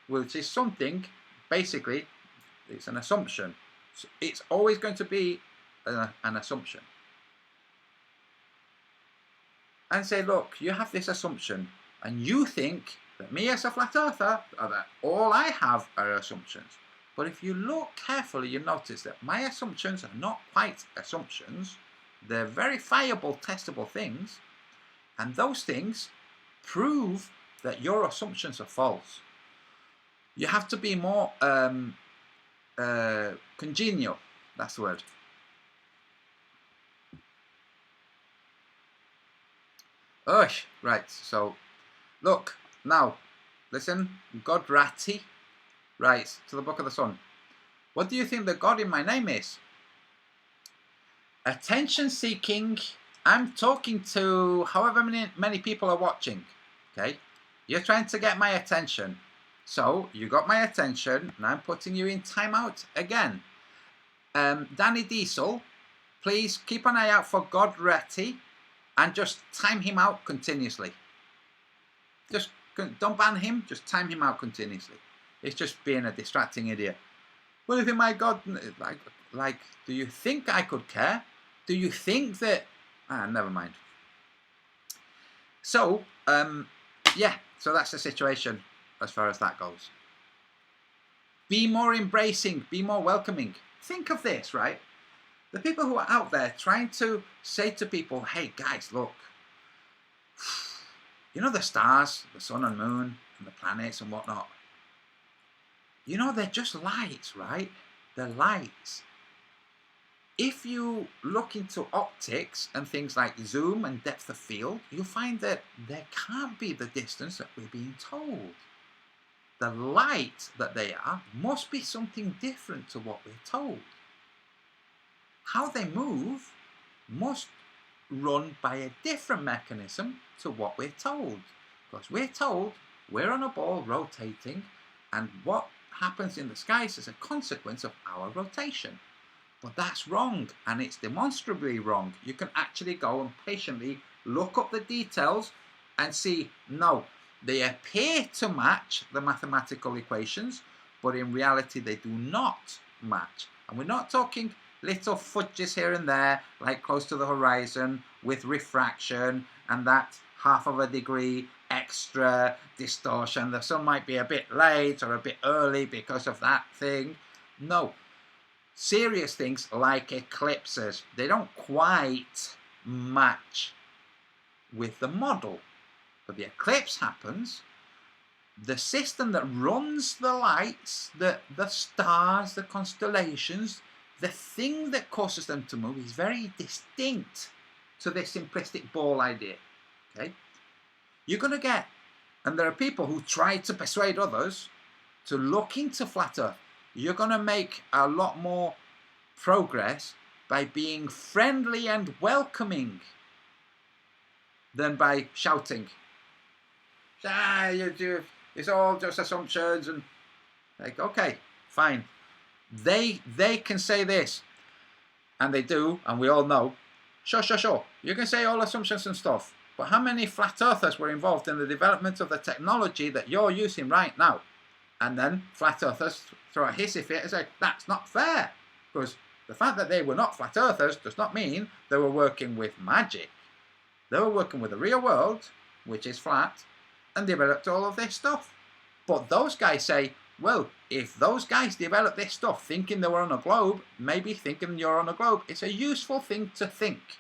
which is something, basically, it's an assumption. It's always going to be an assumption. And say, look, you have this assumption, and you think that me as a flat earther, that all I have are assumptions. But if you look carefully, you notice that my assumptions are not quite assumptions. They're verifiable, testable things, and those things prove that your assumptions are false. You have to be more congenial. That's the word. Oh, right. So, look now. Listen, Godrati writes to the Book of the Sun. What do you think the God in my name is? Attention seeking. I'm talking to however many people are watching. Okay, you're trying to get my attention. So you got my attention, and I'm putting you in timeout again. Danny Diesel, please keep an eye out for Godrati and just time him out continuously. Just don't ban him, just time him out continuously. It's just being a distracting idiot. What do you think, my God? Like, do you think I could care? Do you think that... never mind. So, yeah, so that's the situation as far as that goes. Be more embracing, be more welcoming. Think of this, right? The people who are out there trying to say to people, hey, guys, look, you know the stars, the sun and moon, and the planets and whatnot? You know, they're just lights, right? They're lights. If you look into optics and things like zoom and depth of field, you'll find that there can't be the distance that we're being told. The light that they are must be something different to what we're told. How they move must run by a different mechanism to what we're told. Because we're told we're on a ball rotating, and what happens in the skies is a consequence of our rotation. But that's wrong, and it's demonstrably wrong. You can actually go and patiently look up the details and see, no, they appear to match the mathematical equations, but in reality they do not match. And we're not talking little fudges here and there, like close to the horizon with refraction and that half of a degree extra distortion. The sun might be a bit late or a bit early because of that thing. No. Serious things like eclipses, they don't quite match with the model. But the eclipse happens, the system that runs the lights, the stars, the constellations, the thing that causes them to move is very distinct to this simplistic ball idea. Okay? You're going to get, and there are people who try to persuade others to look into flat Earth. You're going to make a lot more progress by being friendly and welcoming than by shouting. It's all just assumptions, and like, okay, fine. They can say this, and they do, and we all know. Sure. You can say all assumptions and stuff, but how many flat earthers were involved in the development of the technology that you're using right now? And then flat earthers throw a hissy fit and say, that's not fair. Because the fact that they were not flat earthers does not mean they were working with magic. They were working with the real world, which is flat, and developed all of this stuff. But those guys say, well, if those guys developed this stuff thinking they were on a globe, maybe thinking you're on a globe, it's a useful thing to think.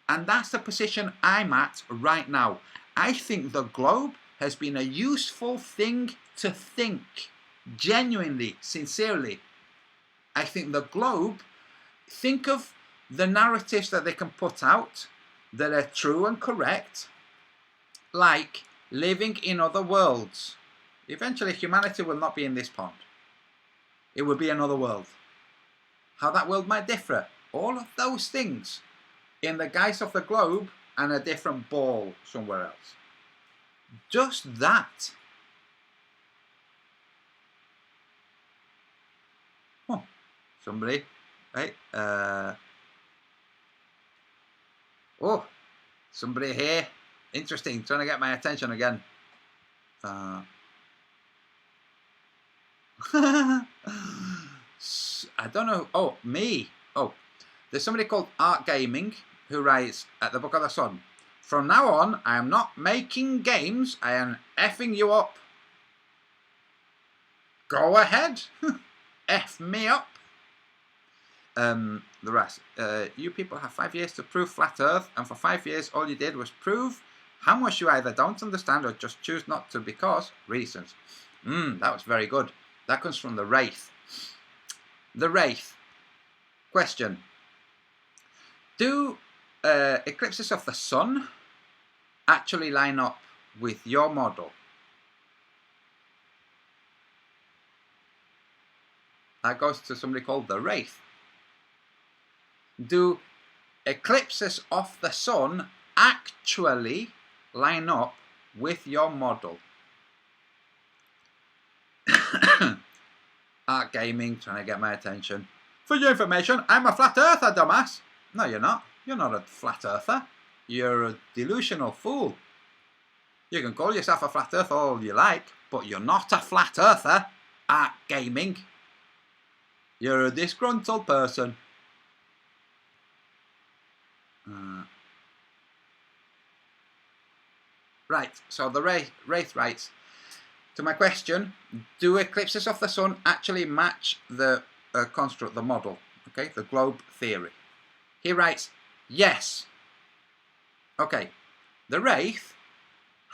And that's the position I'm at right now. I think the globe has been a useful thing to think. Genuinely, sincerely. I think the globe, think of the narratives that they can put out that are true and correct, like living in other worlds. Eventually humanity will not be in this pond. It will be another world. How that world might differ. All of those things in the guise of the globe and a different ball somewhere else. Just that. Oh, somebody. Right? Oh, somebody here. Interesting. Trying to get my attention again. I don't know. Oh, me. Oh, there's somebody called Art Gaming who writes at the Book of the Sun. From now on, I am not making games. I am effing you up. Go ahead. F me up. The rest. You people have 5 years to prove flat Earth, and for 5 years all you did was prove how much you either don't understand or just choose not to because reasons. That was very good. That comes from the Wraith. The Wraith. Question. Do eclipses of the sun actually line up with your model? That goes to somebody called the Wraith. Do eclipses of the sun actually line up with your model? Art Gaming, trying to get my attention. For your information, I'm a flat earther, dumbass. No, you're not. You're not a flat earther. You're a delusional fool. You can call yourself a flat earther all you like, but you're not a flat earther. Art Gaming. You're a disgruntled person. Right, so the Wraith writes, to my question, do eclipses of the sun actually match the construct, the model, okay, the globe theory? He writes, yes. Okay, the Wraith,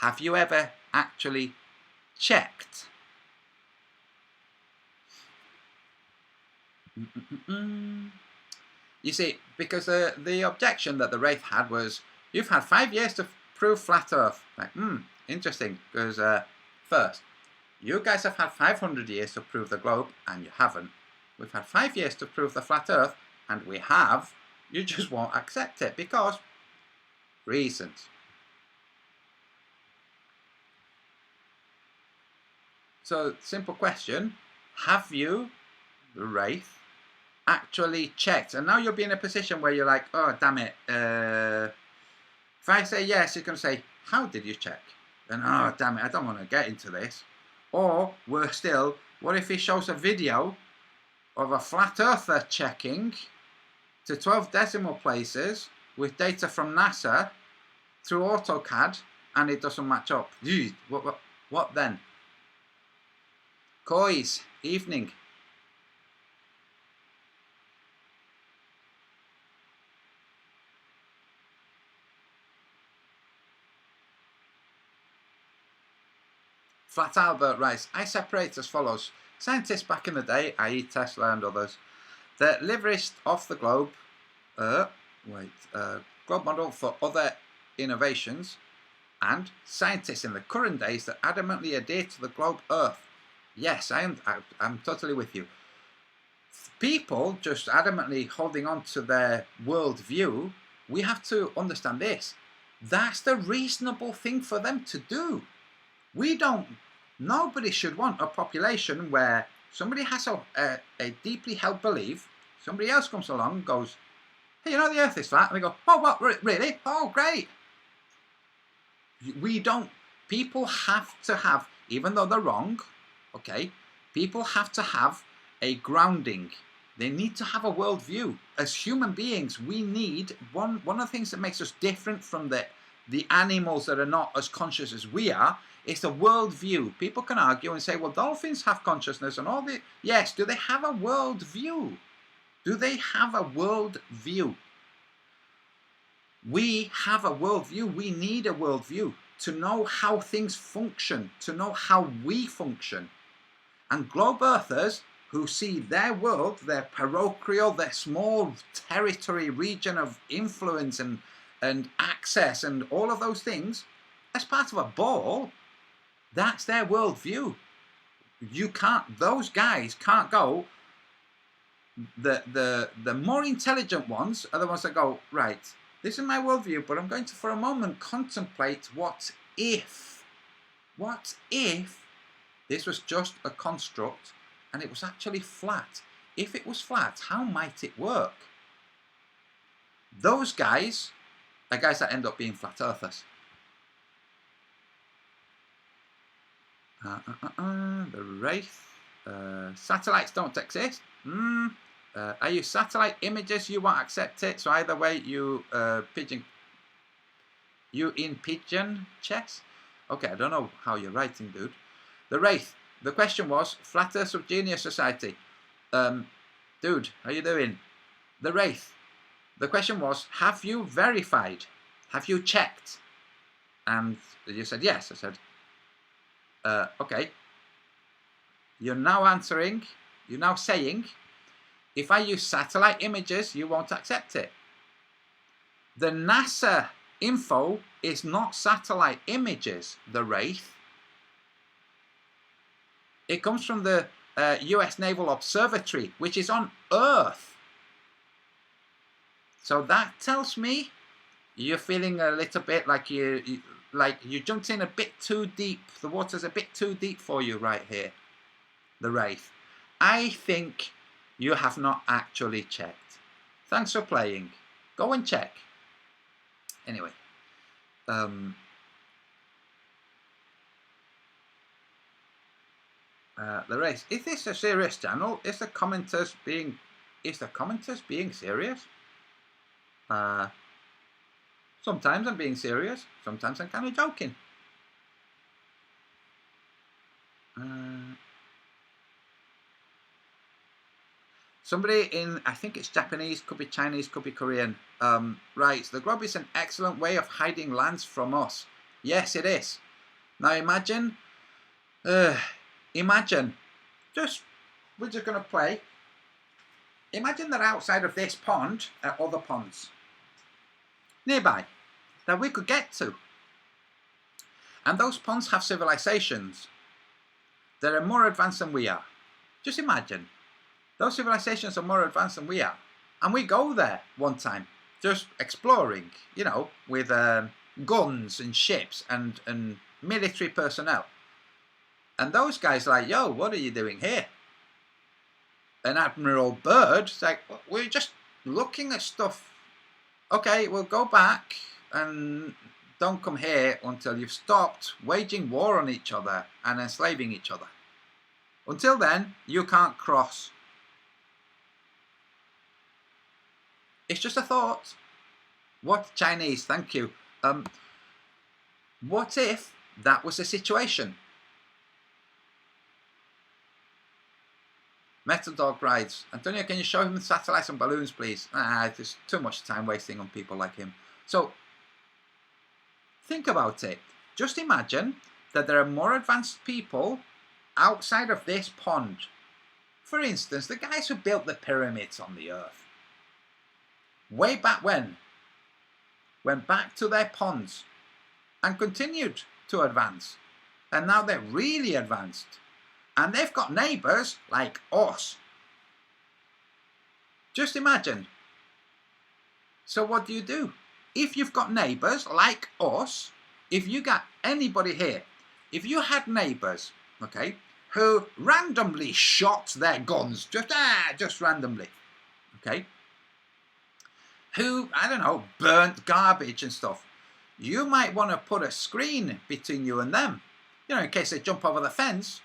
have you ever actually checked? You see, because the objection that the Wraith had was, you've had 5 years to prove flat Earth. Like, interesting, because first, you guys have had 500 years to prove the globe, and you haven't. We've had 5 years to prove the flat Earth, and we have. You just won't accept it, because reasons. So, simple question, have you, the Wraith, actually checked? And now you'll be in a position where you're like, oh, damn it. If I say yes, you're going to say, how did you check? And, oh, damn it, I don't want to get into this. Or, worse still, what if he shows a video of a flat earther checking to 12 decimal places with data from NASA through AutoCAD and it doesn't match up? What then? Coys, evening. Flat Albert writes, I separate as follows. Scientists back in the day, i.e. Tesla and others, that leveraged off the globe, globe model for other innovations, and scientists in the current days that adamantly adhere to the globe Earth. Yes, I'm totally with you. People just adamantly holding on to their world view, we have to understand this. That's the reasonable thing for them to do. Nobody should want a population where somebody has a deeply held belief, somebody else comes along and goes, hey, you know the Earth is flat? And they go, oh, what, really? Oh, great. People have to have, even though they're wrong, okay, people have to have a grounding. They need to have a worldview. As human beings, we need, one of the things that makes us different from the animals that are not as conscious as we are, it's a worldview. People can argue and say, well, dolphins have consciousness and all the... Yes, do they have a worldview? Do they have a worldview? We have a worldview. We need a worldview to know how things function, to know how we function. And globe earthers who see their world, their parochial, their small territory, region of influence and access and all of those things, as part of a ball, that's their worldview. Those guys can't go. The more intelligent ones are the ones that go, right, this is my worldview, but I'm going to for a moment contemplate what if this was just a construct and it was actually flat. If it was flat, how might it work? Those guys are guys that end up being flat earthers. The Wraith. Satellites don't exist. Are you satellite images? You won't accept it. So either way, you in pigeon chess. Okay, I don't know how you're writing, dude. The Wraith. The question was Flat Earth Subgenius Society. Dude, how you doing? the Wraith. The question was, have you verified? Have you checked? And you said yes. I said, okay. You're now answering, you're now saying, if I use satellite images, you won't accept it. The NASA info is not satellite images, the Wraith. It comes from the US Naval Observatory, which is on Earth. So that tells me you're feeling a little bit like you jumped in a bit too deep. The water's a bit too deep for you right here, the Wraith. I think you have not actually checked. Thanks for playing. Go and check. Anyway, the Wraith. Is this a serious channel? Is the commenters being serious? Sometimes I'm being serious. Sometimes I'm kind of joking. Somebody in, I think it's Japanese, could be Chinese, could be Korean, writes, the globe is an excellent way of hiding lands from us. Yes, it is. Now imagine, we're just going to play. Imagine that outside of this pond are other ponds nearby that we could get to. And those ponds have civilizations that are more advanced than we are. Just imagine. Those civilizations are more advanced than we are. And we go there one time, just exploring, you know, with guns and ships and military personnel. And those guys are like, yo, what are you doing here? And Admiral Byrd's like, we're just looking at stuff. Okay, we'll go back and don't come here until you've stopped waging war on each other and enslaving each other. Until then, you can't cross. It's just a thought. What Chinese? Thank you. What if that was the situation? Metal Dog writes, Antonio, can you show him the satellites and balloons, please? There's too much time wasting on people like him. So, think about it. Just imagine that there are more advanced people outside of this pond. For instance, the guys who built the pyramids on the Earth. Way back when, went back to their ponds and continued to advance. And now they're really advanced. And they've got neighbours like us. Just imagine. So what do? If you've got neighbours like us, if you got anybody here, if you had neighbours, okay, who randomly shot their guns, just randomly, okay, who, I don't know, burnt garbage and stuff, you might want to put a screen between you and them, you know, in case they jump over the fence.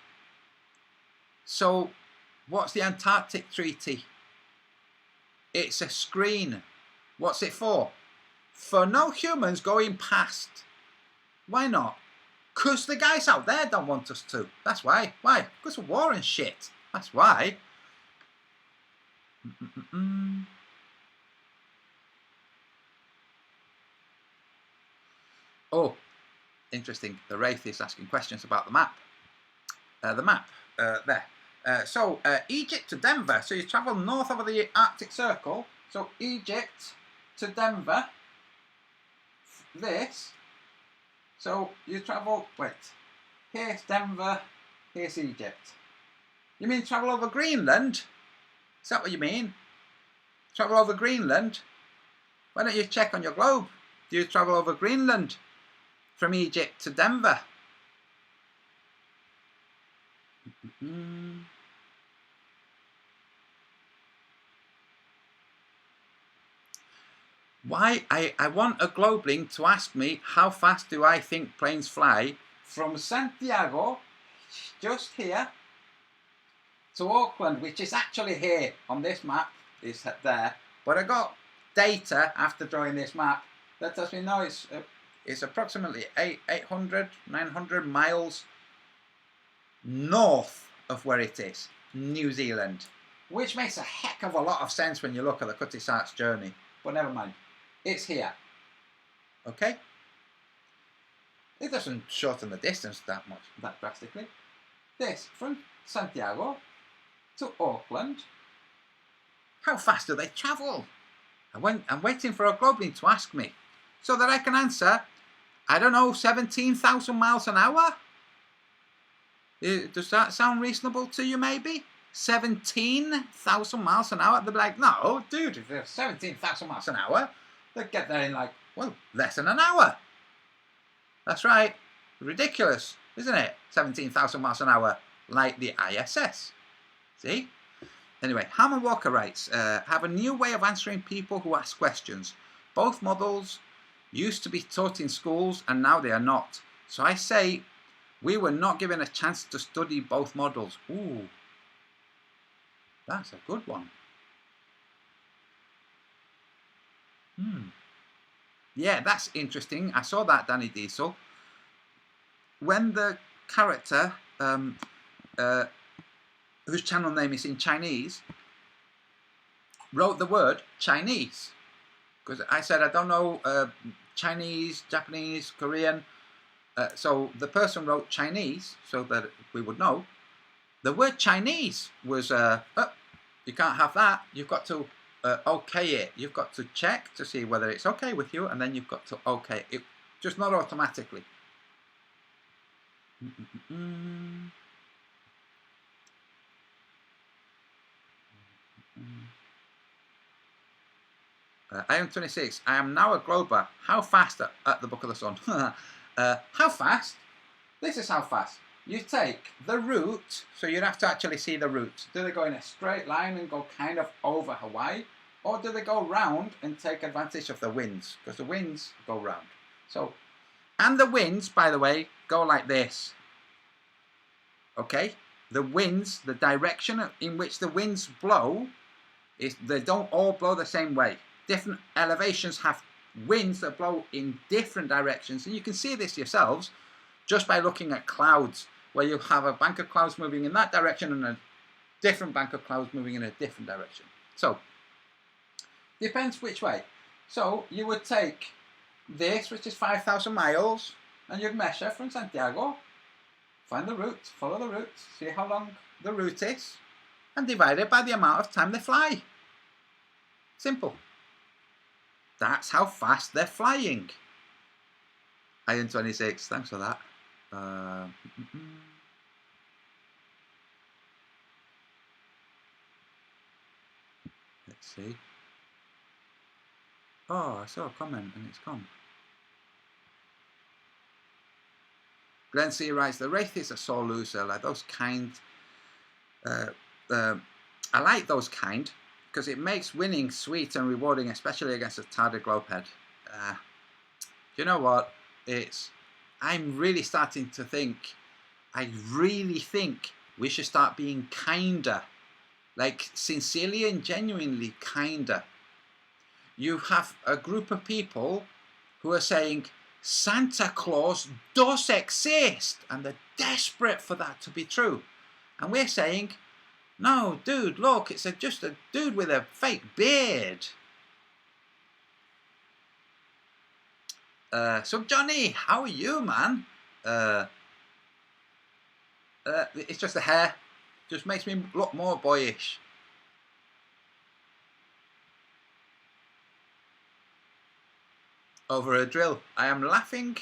So, what's the Antarctic Treaty? It's a screen. What's it for? For no humans going past. Why not? Because the guys out there don't want us to. That's why. Why? Because of war and shit. That's why. Oh, interesting. The Wraith is asking questions about the map. There. So, Egypt to Denver. So you travel north over the Arctic Circle. So, Egypt to Denver. This. So, you travel, wait. Here's Denver. Here's Egypt. You mean travel over Greenland? Is that what you mean? Travel over Greenland? Why don't you check on your globe? Do you travel over Greenland from Egypt to Denver? Why? I want a globe link to ask me how fast do I think planes fly from Santiago, just here, to Auckland, which is actually here on this map, is there. But I got data after drawing this map that tells me no, it's approximately 900 miles north of where it is, New Zealand. which makes a heck of a lot of sense when you look at the Cutty Sark's journey. But never mind. It's here. Okay? It doesn't shorten the distance that much, that drastically. This, from Santiago to Auckland. How fast do they travel? I'm waiting for a Globeling to ask me, so that I can answer, I don't know, 17,000 miles an hour? Does that sound reasonable to you, maybe? 17,000 miles an hour? They'll be like, no, dude, if they're 17,000 miles an hour, they'll get there in like, well, less than an hour. That's right. Ridiculous, isn't it? 17,000 miles an hour, like the ISS. See? Anyway, Harman Walker writes, have a new way of answering people who ask questions. Both models used to be taught in schools and now they are not. So I say we were not given a chance to study both models. Ooh, that's a good one. Yeah, that's interesting. I saw that, Danny Diesel. When the character, whose channel name is in Chinese, wrote the word Chinese. Because I said, I don't know Chinese, Japanese, Korean. So the person wrote Chinese so that we would know. The word Chinese was, you can't have that. You've got to okay it. You've got to check to see whether it's okay with you, and then you've got to okay it. Just not automatically. I am 26. I am now a Glober. How fast at the Book of the Sun? How fast? This is how fast. You take the route, so you'd have to actually see the route. Do they go in a straight line and go kind of over Hawaii? Or do they go round and take advantage of the winds? Because the winds go round. So, and the winds, by the way, go like this. Okay? The winds, the direction in which the winds blow, they don't all blow the same way. Different elevations have winds that blow in different directions. And you can see this yourselves just by looking at clouds, where you have a bank of clouds moving in that direction and a different bank of clouds moving in a different direction. So, depends which way. So, you would take this, which is 5,000 miles, and you'd measure from Santiago, find the route, follow the route, see how long the route is, and divide it by the amount of time they fly. Simple. That's how fast they're flying. Iron 26, thanks for that. Let's see. Oh, I saw a comment and it's gone. Glenn C writes, the Wraith is a sore loser, like those kind. I like those kind because it makes winning sweet and rewarding, especially against a Tarded Globehead. You know what? I'm really starting to think, I really think we should start being kinder. Like, sincerely and genuinely kinder. You have a group of people who are saying, Santa Claus does exist, and they're desperate for that to be true. And we're saying, no, dude, look, it's just a dude with a fake beard. So Johnny, how are you, man? It's just the hair. Just makes me look more boyish. Over a drill. I am laughing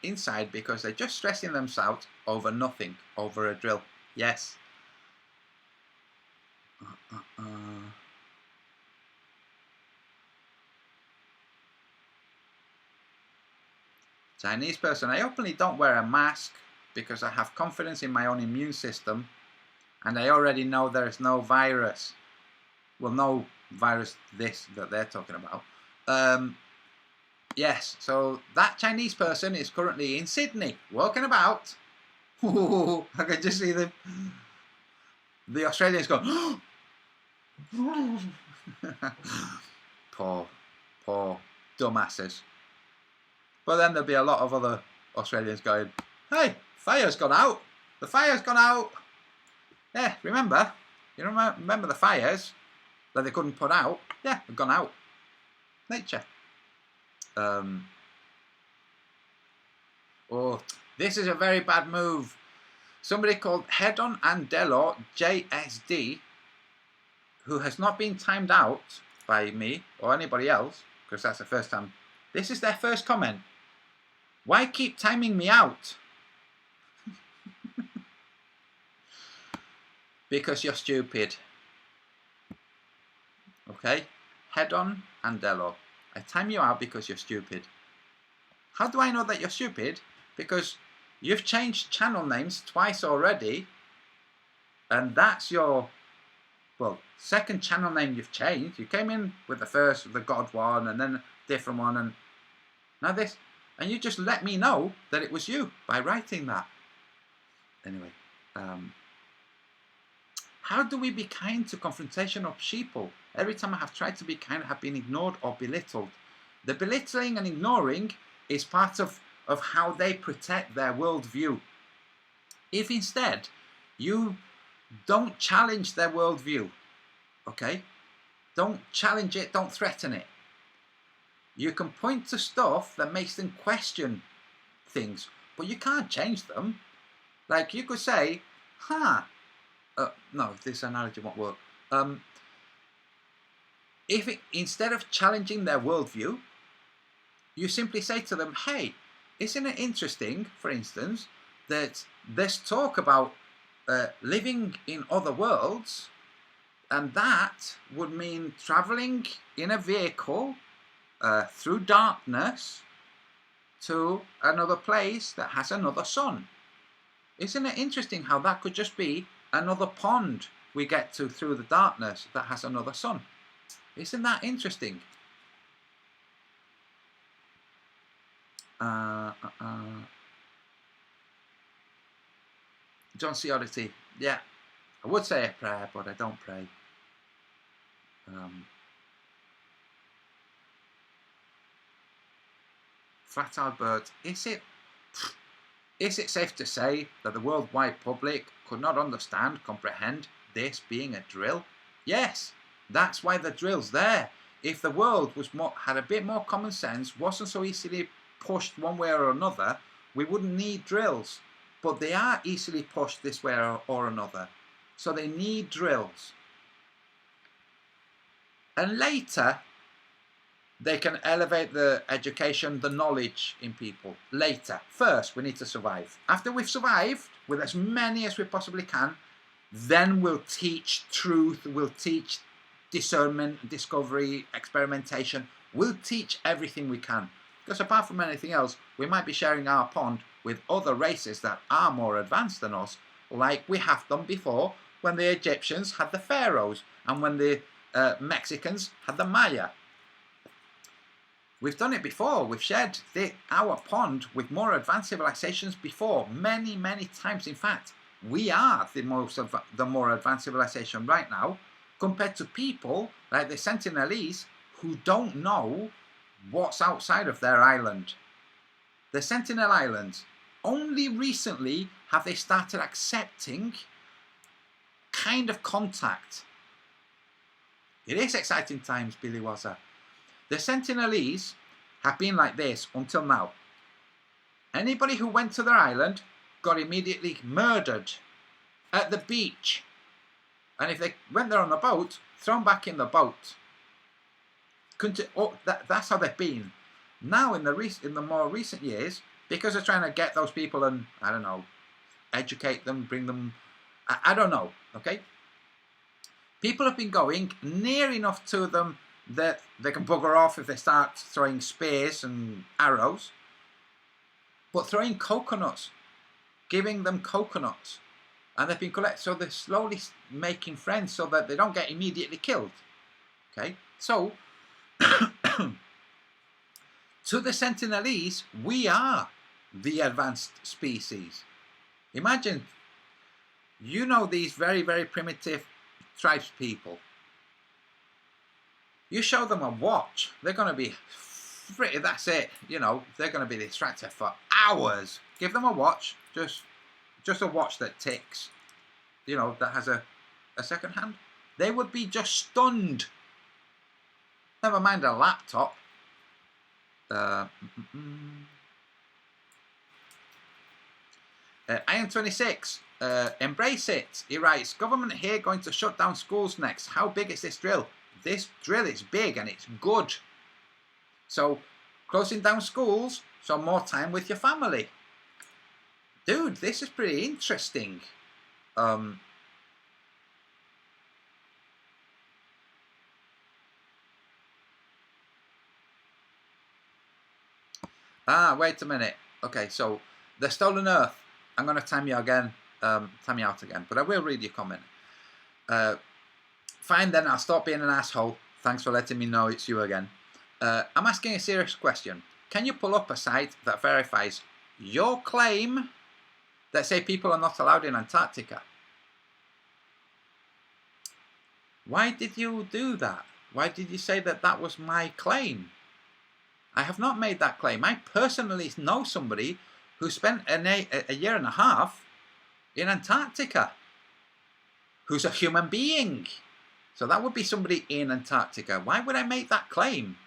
inside because they're just stressing themselves over nothing. Over a drill. Yes. Chinese person. I openly don't wear a mask because I have confidence in my own immune system and I already know there is no virus. Well, no virus this that they're talking about. Yes, so that Chinese person is currently in Sydney, walking about. Ooh, I can just see the Australians go. Poor dumbasses. But then there'll be a lot of other Australians going, hey, fire's gone out. The fire's gone out. Yeah, remember, You remember the fires that they couldn't put out? Yeah, they've gone out. Nature. Oh, this is a very bad move. Somebody called Hedon Andelo JSD, who has not been timed out by me or anybody else, because that's the first time. This is their first comment. Why keep timing me out? Because you're stupid. Okay? Hedon Andelo. I time you out because you're stupid. How do I know that you're stupid? Because you've changed channel names twice already, and that's your, well, second channel name you've changed. You came in with the first, the God one, and then a different one, and now this, and you just let me know that it was you by writing that. Anyway, how do we be kind to confrontation of sheeple? Every time I have tried to be kind, I have been ignored or belittled. The belittling and ignoring is part of how they protect their worldview. If instead you don't challenge their worldview, okay? Don't challenge it, don't threaten it. You can point to stuff that makes them question things, but you can't change them. Like you could say, no, this analogy won't work. Instead of challenging their worldview, you simply say to them, hey, isn't it interesting, for instance, that there's talk about living in other worlds, and that would mean traveling in a vehicle through darkness to another place that has another sun. Isn't it interesting how that could just be another pond we get to through the darkness that has another sun? Isn't that interesting? John C. Oddity. Yeah, I would say a prayer, but I don't pray. Flat Albert, is it safe to say that the worldwide public could not understand, comprehend this being a drill? Yes, that's why the drill's there. If the world had a bit more common sense, wasn't so easily pushed one way or another, we wouldn't need drills. But they are easily pushed this way or another. So they need drills. And later, they can elevate the education, the knowledge in people. Later. First, we need to survive. After we've survived, with as many as we possibly can, then we'll teach truth, we'll teach discernment, discovery, experimentation. We'll teach everything we can. Because apart from anything else, we might be sharing our pond with other races that are more advanced than us, like we have done before when the Egyptians had the pharaohs and when the Mexicans had the Maya. We've done it before. We've shared our pond with more advanced civilizations before, many, many times. In fact, we are the more advanced civilization right now, compared to people like the Sentinelese who don't know what's outside of their island. The Sentinel Islands, only recently have they started accepting kind of contact. It is exciting times, Billy Wazza. The Sentinelese have been like this until now. Anybody who went to their island got immediately murdered at the beach. And if they went there on a boat, thrown back in the boat. That's how they've been. Now, in the more recent years, because they're trying to get those people and, I don't know, educate them, bring them, I don't know, okay? People have been going near enough to them that they can bugger off if they start throwing spears and arrows, but throwing coconuts, giving them coconuts, and they've been so they're slowly making friends so that they don't get immediately killed. Okay, so to the Sentinelese, we are the advanced species. Imagine, you know, these very, very primitive tribes people. You show them a watch, they're going to be pretty, that's it, you know, they're going to be distracted for hours. Give them a watch, just a watch that ticks, you know, that has a a second hand, they would be just stunned. Never mind a laptop. Iron 26, embrace it. He writes, government here going to shut down schools next. How big is this drill? This drill is big and it's good. So closing down schools, so more time with your family. Dude, this is pretty interesting. Wait a minute. Okay, so the Stolen Earth. I'm going to time you again, time you out again, but I will read your comment. Fine then, I'll stop being an asshole. Thanks for letting me know it's you again. I'm asking a serious question. Can you pull up a site that verifies your claim that say people are not allowed in Antarctica? Why did you do that? Why did you say that that was my claim? I have not made that claim. I personally know somebody who spent a year and a half in Antarctica, who's a human being. So that would be somebody in Antarctica. Why would I make that claim?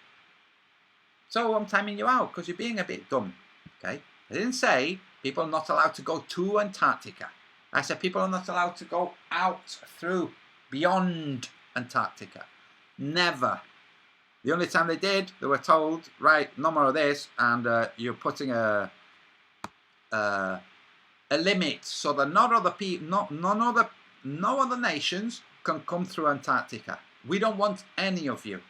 So I'm timing you out because you're being a bit dumb. Okay? I didn't say people are not allowed to go to Antarctica. I said people are not allowed to go out through, beyond Antarctica. Never. The only time they did, they were told, right, no more of this, and you're putting a limit so that no other nations can come through Antarctica. We don't want any of you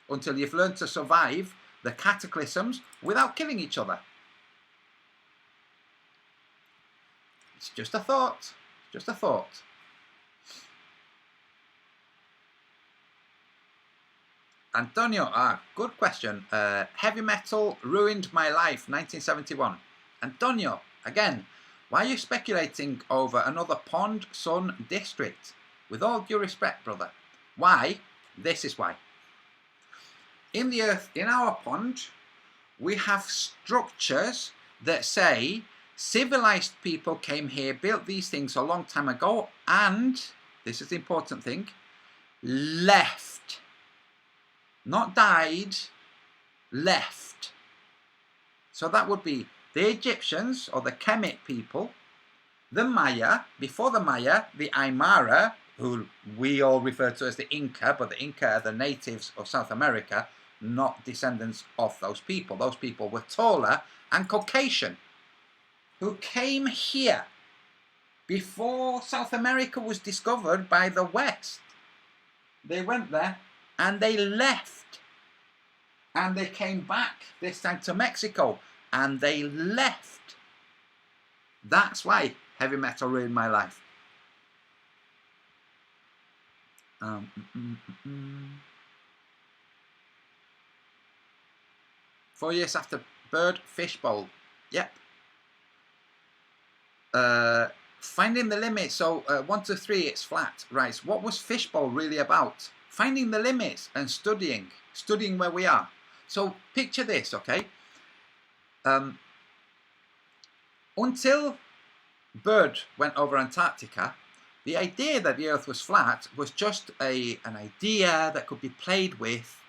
until you've learned to survive the cataclysms without killing each other. It's just a thought. Just a thought. Antonio, good question. Heavy metal ruined my life, 1971. Antonio, again, why are you speculating over another Pond Sun district? With all due respect, brother. Why? This is why. In the earth, in our pond, we have structures that say civilized people came here, built these things a long time ago, and, this is the important thing, left. Not died, left. So that would be the Egyptians, or the Kemet people, the Maya, before the Maya, the Aymara, who we all refer to as the Inca, but the Inca are the natives of South America, not descendants of those people. Those people were taller and Caucasian, who came here before South America was discovered by the West. They went there and they left. And they came back, this time to Mexico, and they left. That's why heavy metal ruined my life. 4 years after Bird Fishbowl. Yep. Finding the limit. So 1 to 3, it's flat. Right. What was Fishbowl really about? Finding the limits and studying where we are. So picture this, okay? Until Bird went over Antarctica, the idea that the Earth was flat was just an idea that could be played with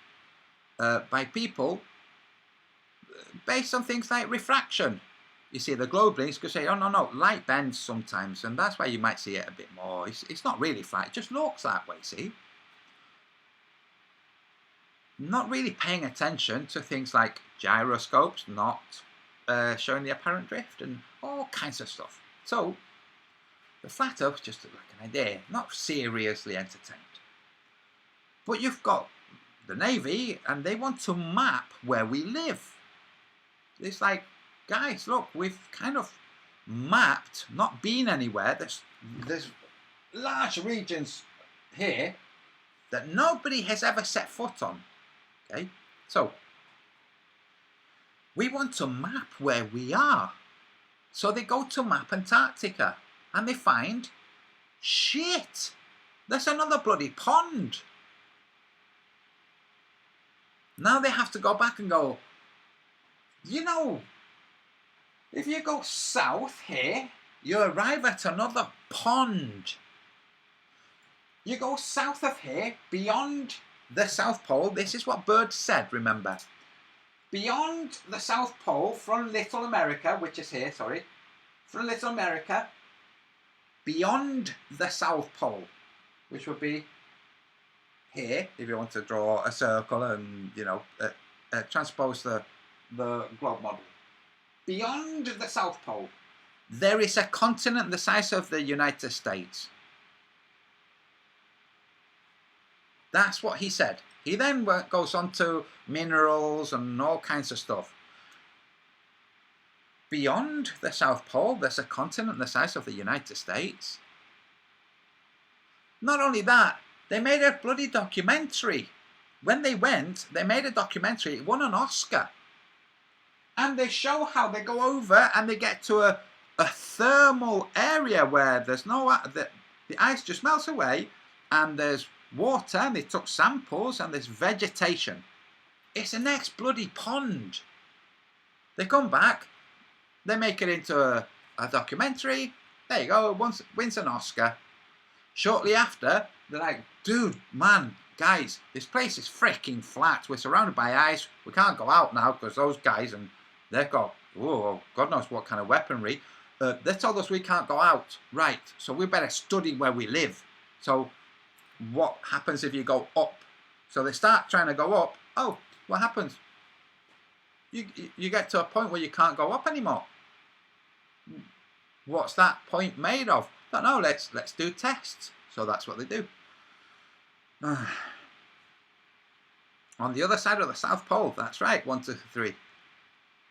by people based on things like refraction. You see, the globalists could say, oh, no, light bends sometimes, and that's why you might see it a bit more. It's not really flat, it just looks that way, see? Not really paying attention to things like gyroscopes, not showing the apparent drift, and all kinds of stuff. So, the flat Earth just like an idea, not seriously entertained. But you've got the Navy, and they want to map where we live. It's like, guys, look, we've kind of mapped, not been anywhere. There's large regions here that nobody has ever set foot on. Okay, so we want to map where we are. So they go to map Antarctica and they find, shit, there's another bloody pond. Now they have to go back and go, you know, if you go south here, you arrive at another pond. You go south of here, beyond the South Pole. This is what Byrd said, remember. Beyond the South Pole, from Little America, which is here, sorry, from Little America, beyond the South Pole, which would be here, if you want to draw a circle and, you know, transpose the globe model. Beyond the South Pole, there is a continent the size of the United States. That's what he said. He then goes on to minerals and all kinds of stuff. Beyond the South Pole, there's a continent the size of the United States. Not only that, they made a bloody documentary. When they went, they made a documentary. It won an Oscar. And they show how they go over and they get to a thermal area where there's no... the ice just melts away and there's water, and they took samples, and there's vegetation. It's an ex-bloody pond. They come back, they make it into a documentary. There you go, wins an Oscar. Shortly after, they're like, dude, man, guys, this place is freaking flat. We're surrounded by ice. We can't go out now because those guys, and they've got, oh, God knows what kind of weaponry. They told us we can't go out. Right, so we better study where we live. So what happens if you go up? So they start trying to go up. Oh, what happens? You get to a point where you can't go up anymore. What's that point made of? Don't know. Let's do tests. So that's what they do. On the other side of the South Pole. That's right. 1, 2, 3.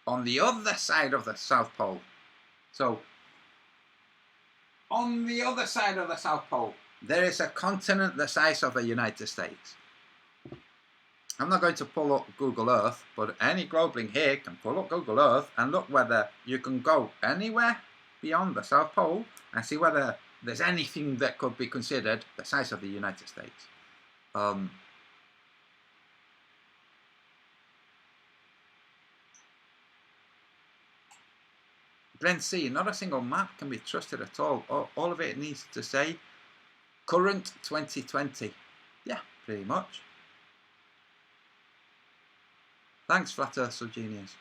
On the other side of the South Pole. So on the other side of the South Pole, there is a continent the size of the United States. I'm not going to pull up Google Earth, but any globeling here can pull up Google Earth and look whether you can go anywhere beyond the South Pole and see whether there's anything that could be considered the size of the United States. Glenn C, not a single map can be trusted at all. All of it needs to say current 2020. Yeah, pretty much. Thanks, Flat Earth Subgenius.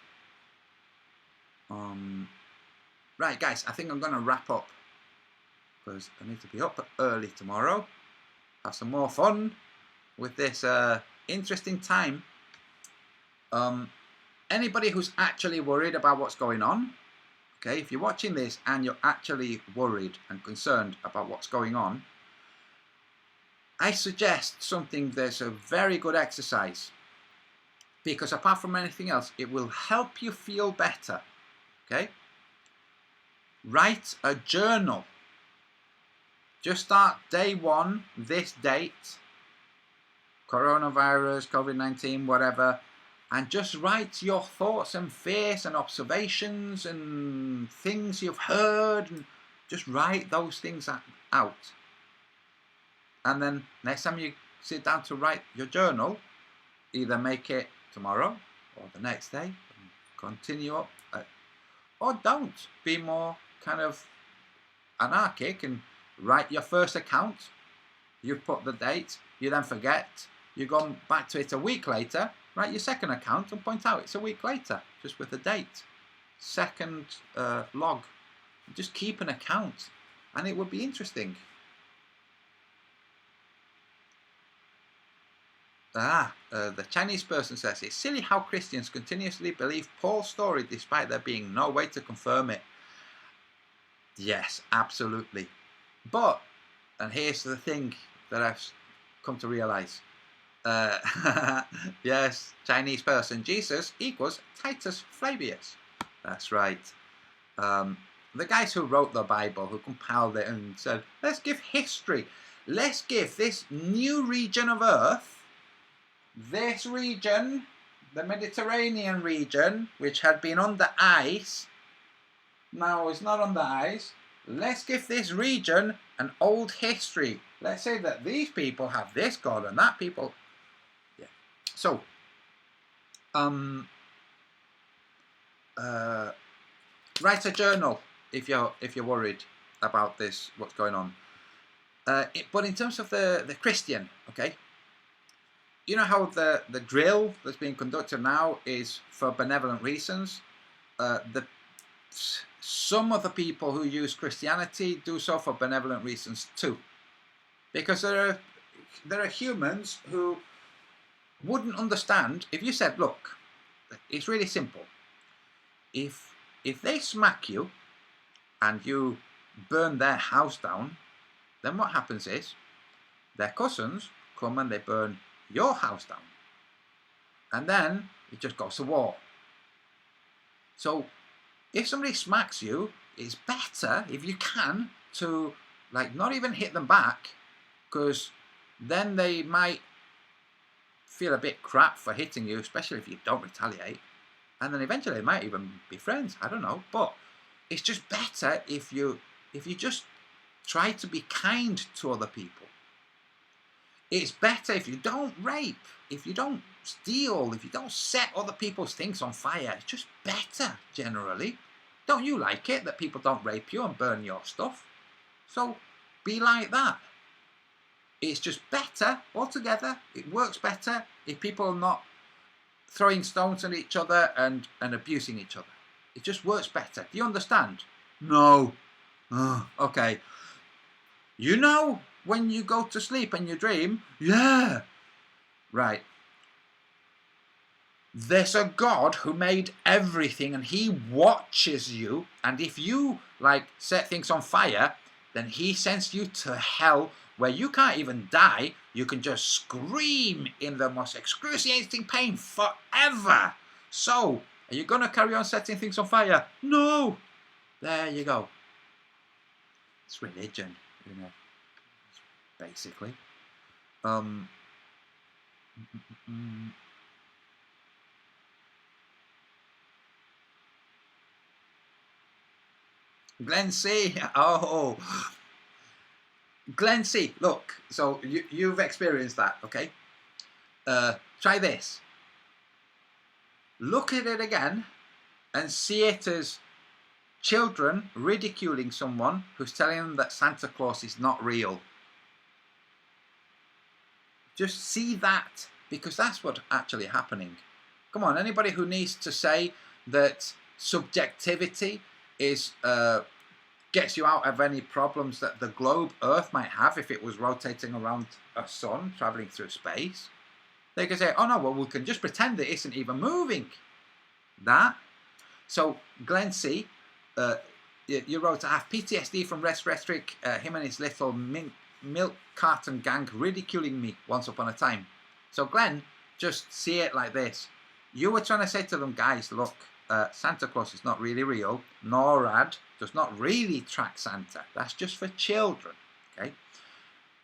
Right, guys, I think I'm going to wrap up because I need to be up early tomorrow. Have some more fun with this interesting time. Anybody who's actually worried about what's going on, okay, if you're watching this and you're actually worried and concerned about what's going on, I suggest something that's a very good exercise, because apart from anything else, it will help you feel better, okay? Write a journal. Just start day 1, this date, coronavirus, COVID-19, whatever, and just write your thoughts and fears and observations and things you've heard, and just write those things out. And then next time you sit down to write your journal, either make it tomorrow or the next day, and continue up, or don't. Be more kind of anarchic and write your first account. You put the date, you then forget, you go back to it a week later, write your second account and point out it's a week later, just with the date. Second log. Just keep an account and it would be interesting. The Chinese person says, it's silly how Christians continuously believe Paul's story despite there being no way to confirm it. Yes, absolutely. But, and here's the thing that I've come to realize. Yes, Chinese person, Jesus equals Titus Flavius. That's right. The guys who wrote the Bible, who compiled it and said, let's give history. Let's give this new region of earth, this region, the Mediterranean region, which had been under ice, now is not under ice. Let's give this region an old history. Let's say that these people have this God and that people. Yeah. So, write a journal if you're worried about this, what's going on. But in terms of the Christian, okay, you know how the drill that's being conducted now is for benevolent reasons. Some of the people who use Christianity do so for benevolent reasons too, because there are humans who wouldn't understand if you said, look, it's really simple. If they smack you and you burn their house down, then what happens is their cousins come and they burn your house down, and then it just goes to war. So if somebody smacks you, it's better if you can to like not even hit them back, because then they might feel a bit crap for hitting you, especially if you don't retaliate, and then eventually they might even be friends. I don't know, but it's just better if you just try to be kind to other people. It's better if you don't rape, if you don't steal, if you don't set other people's things on fire. It's just better generally. Don't you like it that people don't rape you and burn your stuff? So be like that. It's just better altogether. It works better if people are not throwing stones at each other and abusing each other. It just works better. Do you understand? No. Oh, okay. You know when you go to sleep and you dream? Yeah. Right. There's a God who made everything and he watches you, and if you like set things on fire, then he sends you to hell where you can't even die. You can just scream in the most excruciating pain forever. So, are you going to carry on setting things on fire? No. There you go. It's religion, you know, basically. Glenn C. Oh, Glenn C. Look, so you've experienced that, okay? Try this. Look at it again and see it as children ridiculing someone who's telling them that Santa Claus is not real. Just see that, because that's what's actually happening. Come on, anybody who needs to say that subjectivity is gets you out of any problems that the globe Earth might have if it was rotating around a sun, traveling through space, they can say, oh no, well we can just pretend it isn't even moving. That. So Glenn C, you wrote, I have PTSD from Res Rhetoric, him and his little milk carton gang ridiculing me once upon a time. So Glenn, just see it like this. You were trying to say to them, guys, look, Santa Claus is not really real. NORAD does not really track Santa. That's just for children, okay?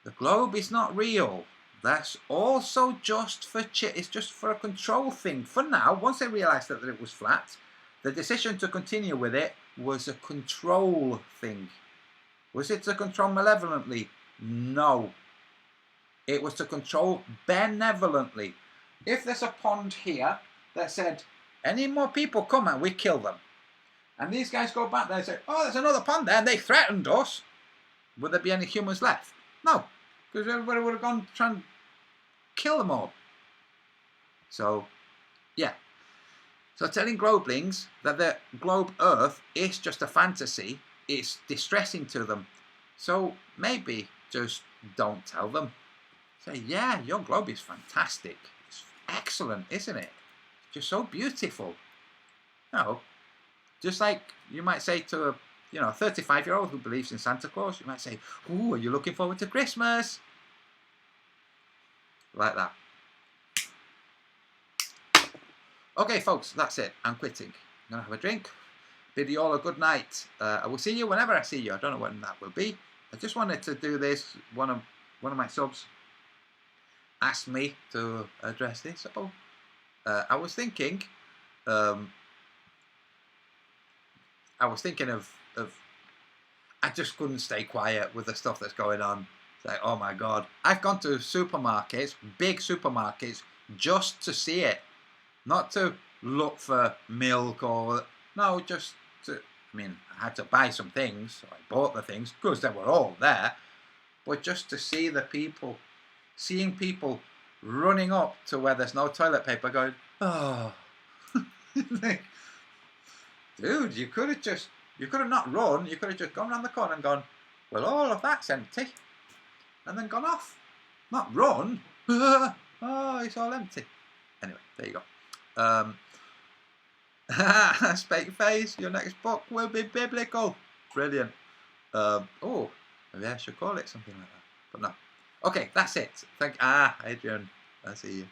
The globe is not real. That's also just for it's just for a control thing. For now, once they realised that it was flat, the decision to continue with it was a control thing. Was it to control malevolently? No. It was to control benevolently. If there's a pond here that said, any more people come and we kill them, and these guys go back there and say, oh, there's another pond there and they threatened us, would there be any humans left? No, because everybody would have gone trying to kill them all. So, yeah. So telling Globelings that the globe Earth is just a fantasy is distressing to them. So maybe just don't tell them. Say, yeah, your globe is fantastic. It's excellent, isn't it? It's just so beautiful. No. Just like you might say to a 35-year-old who believes in Santa Claus, you might say, ooh, are you looking forward to Christmas? Like that. Okay, folks, that's it. I'm quitting. I'm going to have a drink. Bid you all a good night. I will see you whenever I see you. I don't know when that will be. I just wanted to do this. One of my subs asked me to address this. So I was thinking of I just couldn't stay quiet with the stuff that's going on. It's like, oh my God. I've gone to supermarkets, big supermarkets, just to see it. Not to look for milk or... No, just to... I mean, I had to buy some things, so I bought the things, because they were all there. but just to see the people, seeing people running up to where there's no toilet paper going, oh. Like, dude, you could have not run, you could have just gone around the corner and gone, well, all of that's empty, and then gone off. Not run. Oh, it's all empty. Anyway, there you go. Spake Face, your next book will be biblical. Brilliant. Oh, maybe I should call it something like that. But no. Okay, that's it. Adrian, I see you.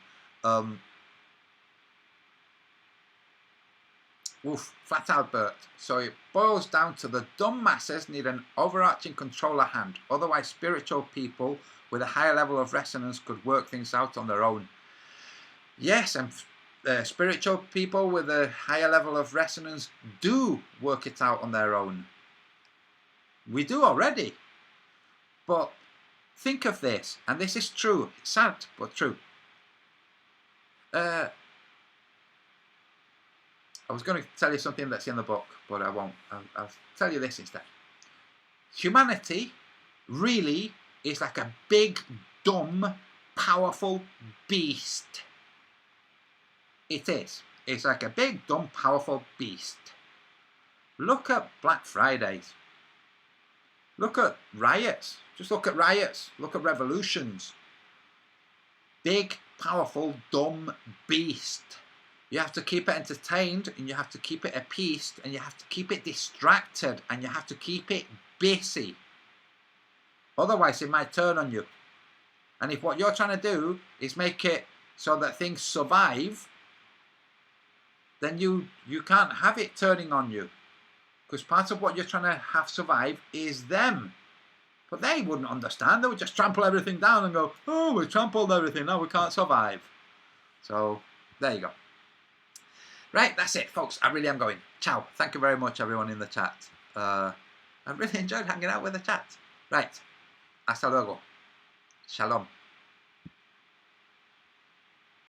Flat Albert. So it boils down to the dumb masses need an overarching controller hand. Otherwise, spiritual people with a higher level of resonance could work things out on their own. Yes, and spiritual people with a higher level of resonance do work it out on their own. We do already. But think of this, and this is true. It's sad, but true. I was going to tell you something that's in the book, but I won't. I'll tell you this instead. Humanity really is like a big, dumb, powerful beast. It is. It's like a big, dumb, powerful beast. Look at Black Fridays. Look at riots. Just look at riots. Look at revolutions. Big, powerful, dumb beast. You have to keep it entertained, and you have to keep it appeased, and you have to keep it distracted, and you have to keep it busy. Otherwise, it might turn on you. And if what you're trying to do is make it so that things survive, then you can't have it turning on you. Because part of what you're trying to have survive is them. But they wouldn't understand. They would just trample everything down and go, oh, we trampled everything, now we can't survive. So, there you go. Right, that's it, folks. I really am going. Ciao. Thank you very much, everyone in the chat. I really enjoyed hanging out with the chat. Right. Hasta luego. Shalom.